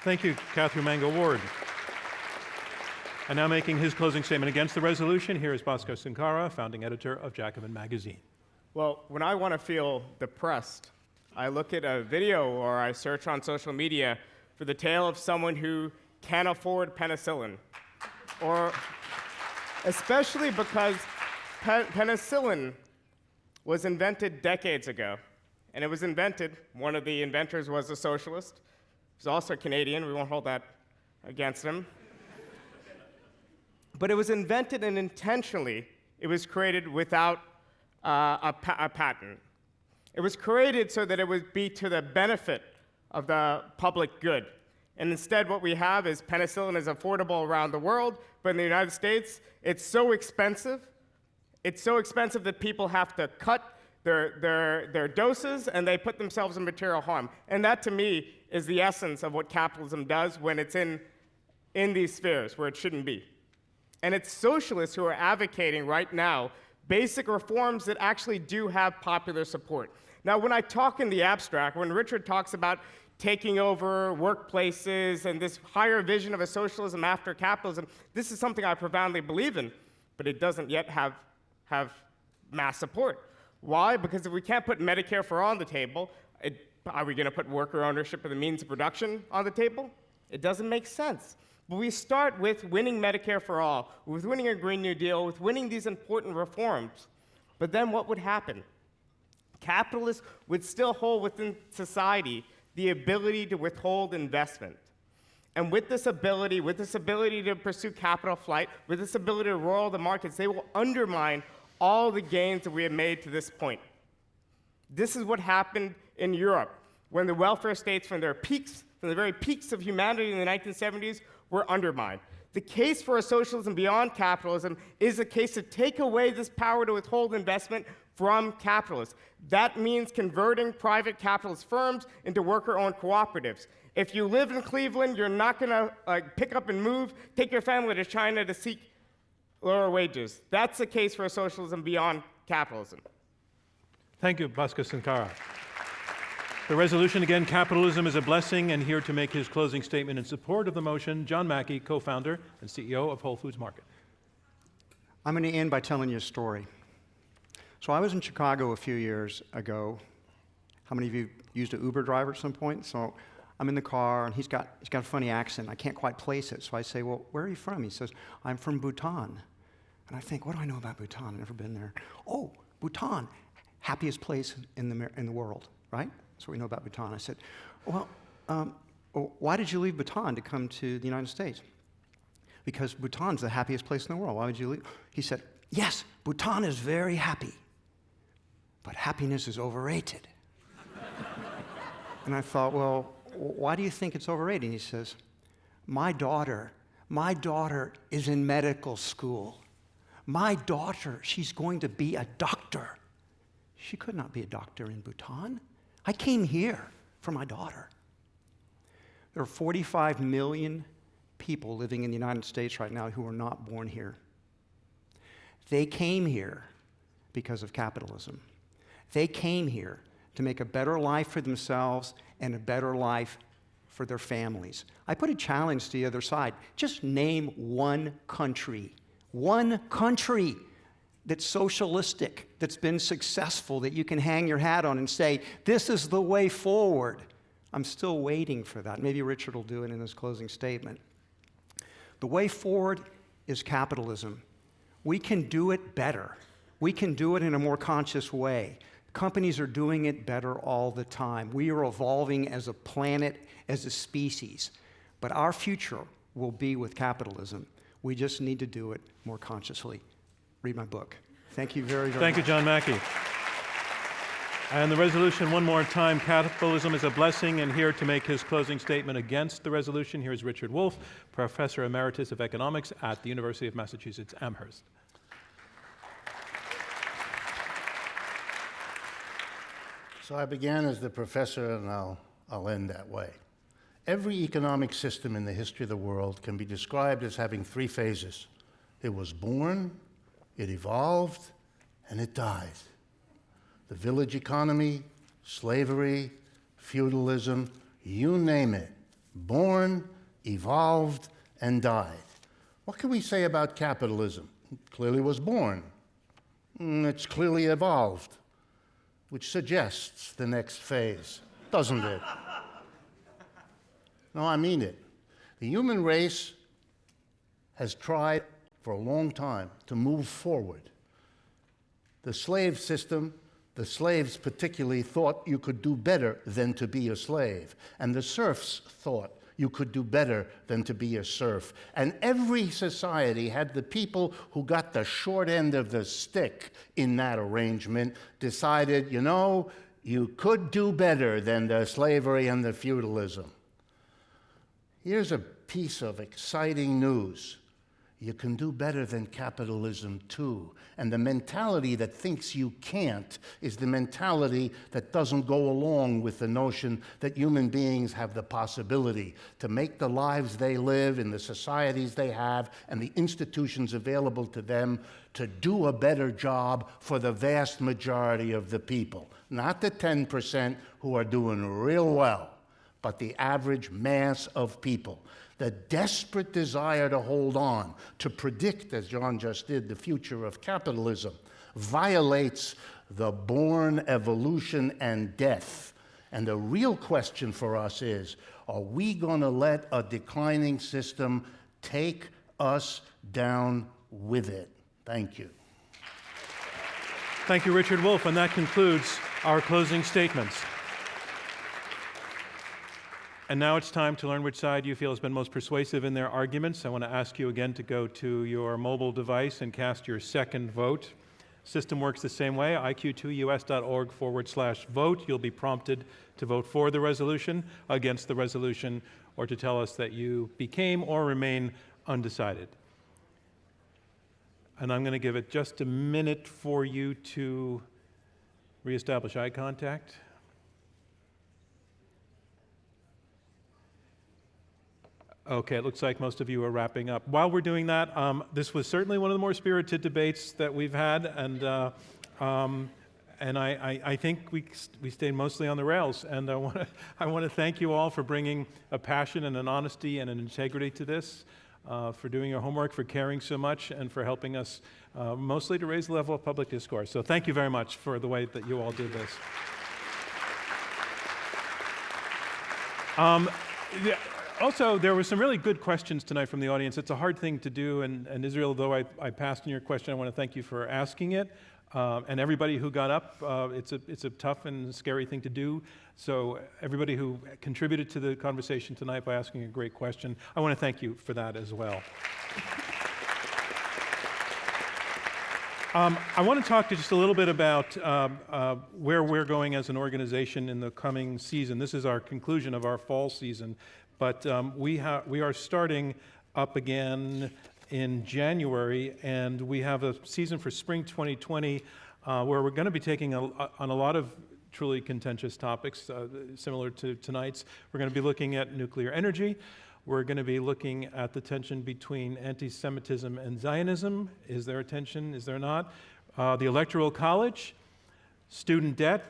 Thank you, Katherine Mangu-Ward. And now making his closing statement against the resolution, here is Bhaskar Sunkara, founding editor of Jacobin magazine. Well, when I want to feel depressed, I look at a video or I search on social media for the tale of someone who can't afford penicillin. Or especially because penicillin was invented decades ago. And it was invented, one of the inventors was a socialist. He was also Canadian, we won't hold that against him. But it was invented and intentionally, it was created without a patent. It was created so that it would be to the benefit of the public good. And instead what we have is penicillin is affordable around the world, but in the United States, it's so expensive. It's so expensive that people have to cut their doses, and they put themselves in material harm. And that, to me, is the essence of what capitalism does when it's in these spheres where it shouldn't be. And it's socialists who are advocating right now basic reforms that actually do have popular support. Now, when I talk in the abstract, when Richard talks about taking over workplaces and this higher vision of a socialism after capitalism, this is something I profoundly believe in, but it doesn't yet have mass support. Why? Because if we can't put Medicare for all on the table, are we going to put worker ownership of the means of production on the table? It doesn't make sense. But we start with winning Medicare for all, with winning a Green New Deal, with winning these important reforms. But then what would happen? Capitalists would still hold within society the ability to withhold investment. And with this ability to pursue capital flight, with this ability to roil the markets, they will undermine all the gains that we have made to this point. This is what happened in Europe when the welfare states from the very peaks of humanity in the 1970s were undermined. The case for a socialism beyond capitalism is a case to take away this power to withhold investment from capitalists. That means converting private capitalist firms into worker-owned cooperatives. If you live in Cleveland, you're not going to pick up and move, take your family to China to seek lower wages. That's the case for a socialism beyond capitalism. Thank you, Bhaskar Sunkara. The resolution, again, capitalism is a blessing, and here to make his closing statement in support of the motion, John Mackey, co-founder and CEO of Whole Foods Market. I'm going to end by telling you a story. So I was in Chicago a few years ago. How many of you used an Uber driver at some point? So I'm in the car, and he's got a funny accent. I can't quite place it. So I say, "Well, where are you from?" He says, "I'm from Bhutan." And I think, what do I know about Bhutan? I've never been there. Oh, Bhutan, happiest place in the world, right? That's what we know about Bhutan. I said, well, why did you leave Bhutan to come to the United States? Because Bhutan's the happiest place in the world. Why would you leave? He said, yes, Bhutan is very happy, but happiness is overrated. And I thought, well, why do you think it's overrated? And he says, my daughter is in medical school. My daughter, she's going to be a doctor. She could not be a doctor in Bhutan. I came here for my daughter. There are 45 million people living in the United States right now who are not born here. They came here because of capitalism. They came here to make a better life for themselves and a better life for their families. I put a challenge to the other side. Just name one country that's socialistic, that's been successful, that you can hang your hat on and say, this is the way forward. I'm still waiting for that. Maybe Richard will do it in his closing statement. The way forward is capitalism. We can do it better. We can do it in a more conscious way. Companies are doing it better all the time. We are evolving as a planet, as a species. But our future will be with capitalism. We just need to do it more consciously. Read my book. Thank you very, very much. Thank you, John Mackey. And the resolution, one more time, capitalism is a blessing. And here to make his closing statement against the resolution, here's Richard Wolff, Professor Emeritus of Economics at the University of Massachusetts, Amherst. So I began as the professor, and I'll end that way. Every economic system in the history of the world can be described as having three phases. It was born, it evolved, and it died. The village economy, slavery, feudalism, you name it. Born, evolved, and died. What can we say about capitalism? It clearly was born. It's clearly evolved, which suggests the next phase, doesn't it? No, I mean it. The human race has tried for a long time to move forward. The slave system, the slaves particularly thought you could do better than to be a slave. And the serfs thought you could do better than to be a serf. And every society had the people who got the short end of the stick in that arrangement decided, you know, you could do better than the slavery and the feudalism. Here's a piece of exciting news. You can do better than capitalism too. And the mentality that thinks you can't is the mentality that doesn't go along with the notion that human beings have the possibility to make the lives they live in the societies they have and the institutions available to them to do a better job for the vast majority of the people. Not the 10% who are doing real well, but the average mass of people. The desperate desire to hold on, to predict, as John just did, the future of capitalism, violates the born evolution and death. And the real question for us is, are we going to let a declining system take us down with it? Thank you. Thank you, Richard Wolff, and that concludes our closing statements. And now it's time to learn which side you feel has been most persuasive in their arguments. I want to ask you again to go to your mobile device and cast your second vote. System works the same way, iq2us.org/vote. You'll be prompted to vote for the resolution, against the resolution, or to tell us that you became or remain undecided. And I'm going to give it just a minute for you to reestablish eye contact. Okay, it looks like most of you are wrapping up. While we're doing that, this was certainly one of the more spirited debates that we've had, and I think we stayed mostly on the rails. And I want to thank you all for bringing a passion and an honesty and an integrity to this, for doing your homework, for caring so much, and for helping us mostly to raise the level of public discourse. So thank you very much for the way that you all did this. Also, there were some really good questions tonight from the audience. It's a hard thing to do, and Israel, though I passed on your question, I want to thank you for asking it. And everybody who got up, it's a tough and scary thing to do. So everybody who contributed to the conversation tonight by asking a great question, I want to thank you for that as well. I want to talk to just a little bit about where we're going as an organization in the coming season. This is our conclusion of our fall season. But we are starting up again in January, and we have a season for spring 2020 where we're going to be taking on a lot of truly contentious topics similar to tonight's. We're going to be looking at nuclear energy. We're going to be looking at the tension between anti-Semitism and Zionism. Is there a tension? Is there not? The Electoral College, student debt,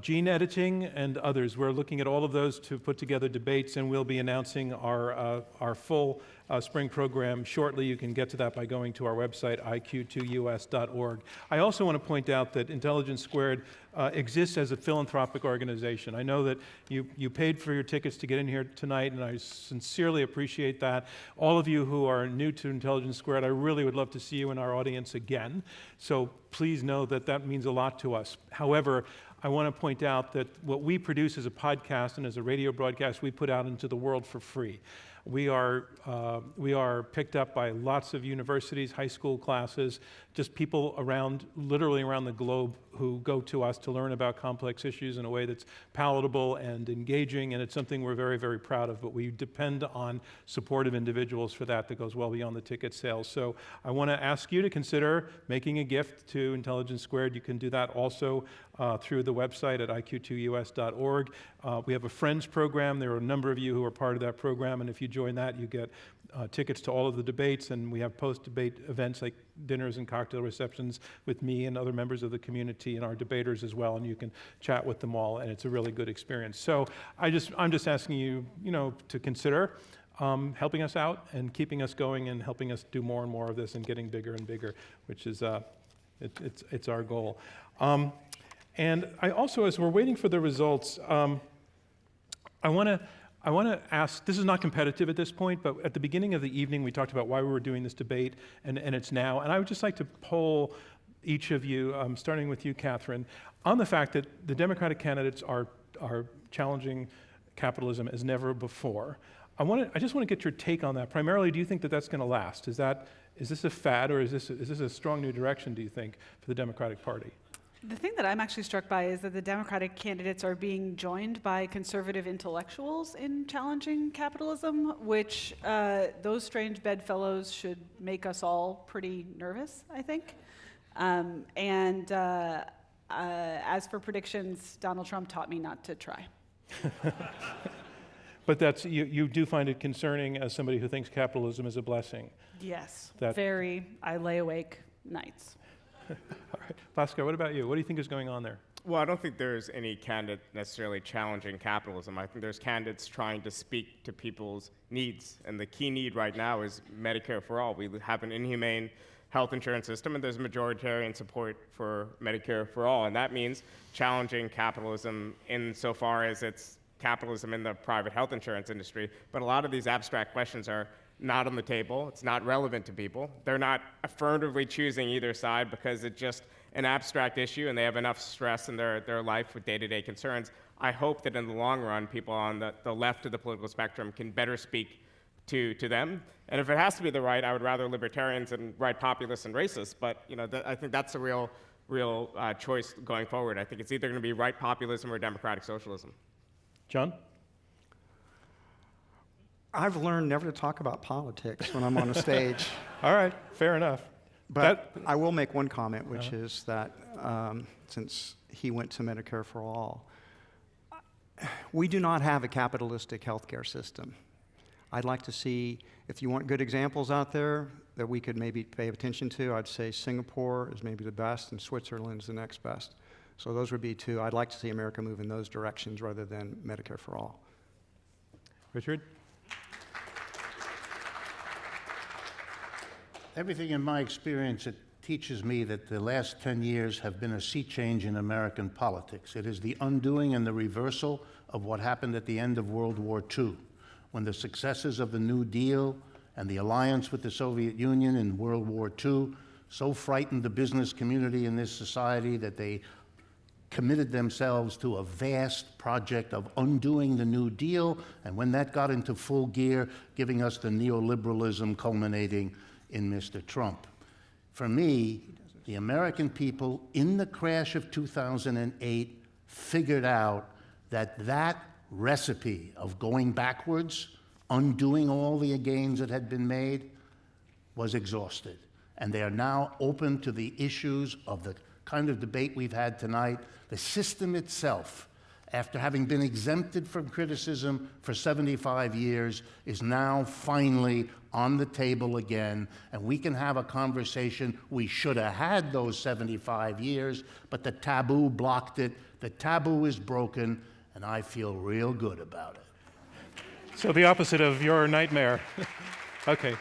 gene editing, and others. We're looking at all of those to put together debates, and we'll be announcing our full spring program shortly. You can get to that by going to our website, iq2us.org. I also want to point out that Intelligence Squared exists as a philanthropic organization. I know that you paid for your tickets to get in here tonight, and I sincerely appreciate that. All of you who are new to Intelligence Squared, I really would love to see you in our audience again. So please know that that means a lot to us. However, I want to point out that what we produce as a podcast and as a radio broadcast, we put out into the world for free. We are picked up by lots of universities, high school classes, just people literally around the globe who go to us to learn about complex issues in a way that's palatable and engaging, and it's something we're very, very proud of, but we depend on supportive individuals for that goes well beyond the ticket sales. So I want to ask you to consider making a gift to Intelligence Squared. You can do that also through the website at iq2us.org. We have a Friends program. There are a number of you who are part of that program, and if you join that, you get tickets to all of the debates, and we have post-debate events like dinners and cocktail receptions with me and other members of the community and our debaters as well, and you can chat with them all, and it's a really good experience. So I'm just asking you, to consider helping us out and keeping us going and helping us do more and more of this and getting bigger and bigger, which is it's our goal. And I also, as we're waiting for the results, I want to ask, this is not competitive at this point, but at the beginning of the evening, we talked about why we were doing this debate, and it's now. And I would just like to poll each of you, starting with you, Katherine, on the fact that the Democratic candidates are challenging capitalism as never before. I just want to get your take on that. Primarily, do you think that that's going to last? Is this a fad, or is this a strong new direction, do you think, for the Democratic Party? The thing that I'm actually struck by is that the Democratic candidates are being joined by conservative intellectuals in challenging capitalism, which those strange bedfellows should make us all pretty nervous, I think. As for predictions, Donald Trump taught me not to try. But you do find it concerning as somebody who thinks capitalism is a blessing. Yes, I lay awake nights. All right. Bhaskar, what about you? What do you think is going on there? Well, I don't think there's any candidate necessarily challenging capitalism. I think there's candidates trying to speak to people's needs. And the key need right now is Medicare for all. We have an inhumane health insurance system, and there's majoritarian support for Medicare for all. And that means challenging capitalism insofar as it's capitalism in the private health insurance industry. But a lot of these abstract questions are not on the table. It's not relevant to people. They're not affirmatively choosing either side because it's just an abstract issue and they have enough stress in their life with day-to-day concerns. I hope that in the long run, people on the left of the political spectrum can better speak to them. And if it has to be the right, I would rather libertarians and right populists and racists, but I think that's a real choice going forward. I think it's either going to be right populism or democratic socialism. John? I've learned never to talk about politics when I'm on a stage. All right, fair enough. But I will make one comment, which is that since he went to Medicare for all, we do not have a capitalistic healthcare system. I'd like to see, if you want good examples out there that we could maybe pay attention to, I'd say Singapore is maybe the best and Switzerland's the next best. So those would be two. I'd like to see America move in those directions rather than Medicare for all. Richard? Everything in my experience, it teaches me that the last 10 years have been a sea change in American politics. It is the undoing and the reversal of what happened at the end of World War II, when the successes of the New Deal and the alliance with the Soviet Union in World War II so frightened the business community in this society that they committed themselves to a vast project of undoing the New Deal, and when that got into full gear, giving us the neoliberalism culminating in Mr. Trump. For me, the American people in the crash of 2008 figured out that that recipe of going backwards, undoing all the gains that had been made, was exhausted. And they are now open to the issues of the kind of debate we've had tonight. The system itself after having been exempted from criticism for 75 years, is now finally on the table again, and we can have a conversation we should have had those 75 years, but the taboo blocked it. The taboo is broken, and I feel real good about it. So the opposite of your nightmare. Okay.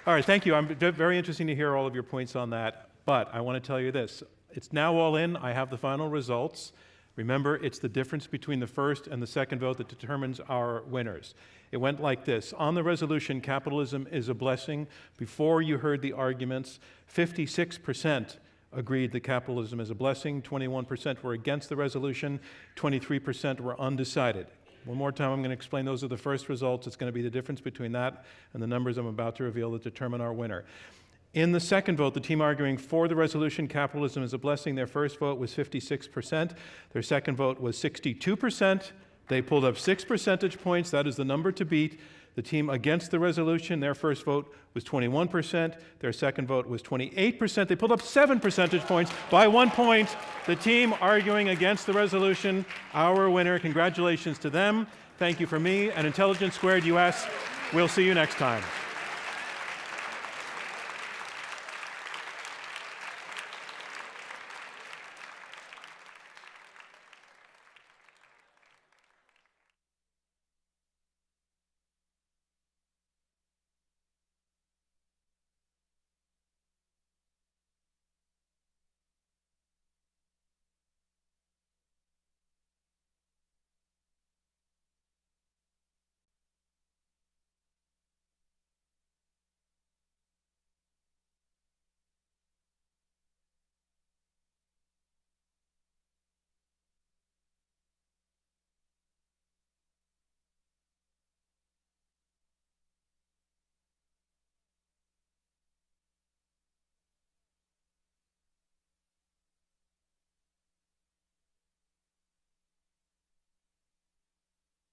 All right, thank you. I'm very interesting to hear all of your points on that, but I want to tell you this. It's now all in. I have the final results. Remember, it's the difference between the first and the second vote that determines our winners. It went like this. On the resolution, capitalism is a blessing, before you heard the arguments, 56% agreed that capitalism is a blessing, 21% were against the resolution, 23% were undecided. One more time, I'm going to explain those are the first results. It's going to be the difference between that and the numbers I'm about to reveal that determine our winner. In the second vote, the team arguing for the resolution, capitalism is a blessing, their first vote was 56%. Their second vote was 62%. They pulled up 6 percentage points. That is the number to beat. The team against the resolution, their first vote was 21%. Their second vote was 28%. They pulled up 7 percentage points. By 1 point, the team arguing against the resolution, our winner. Congratulations to them. Thank you from me and Intelligence Squared US. We'll see you next time.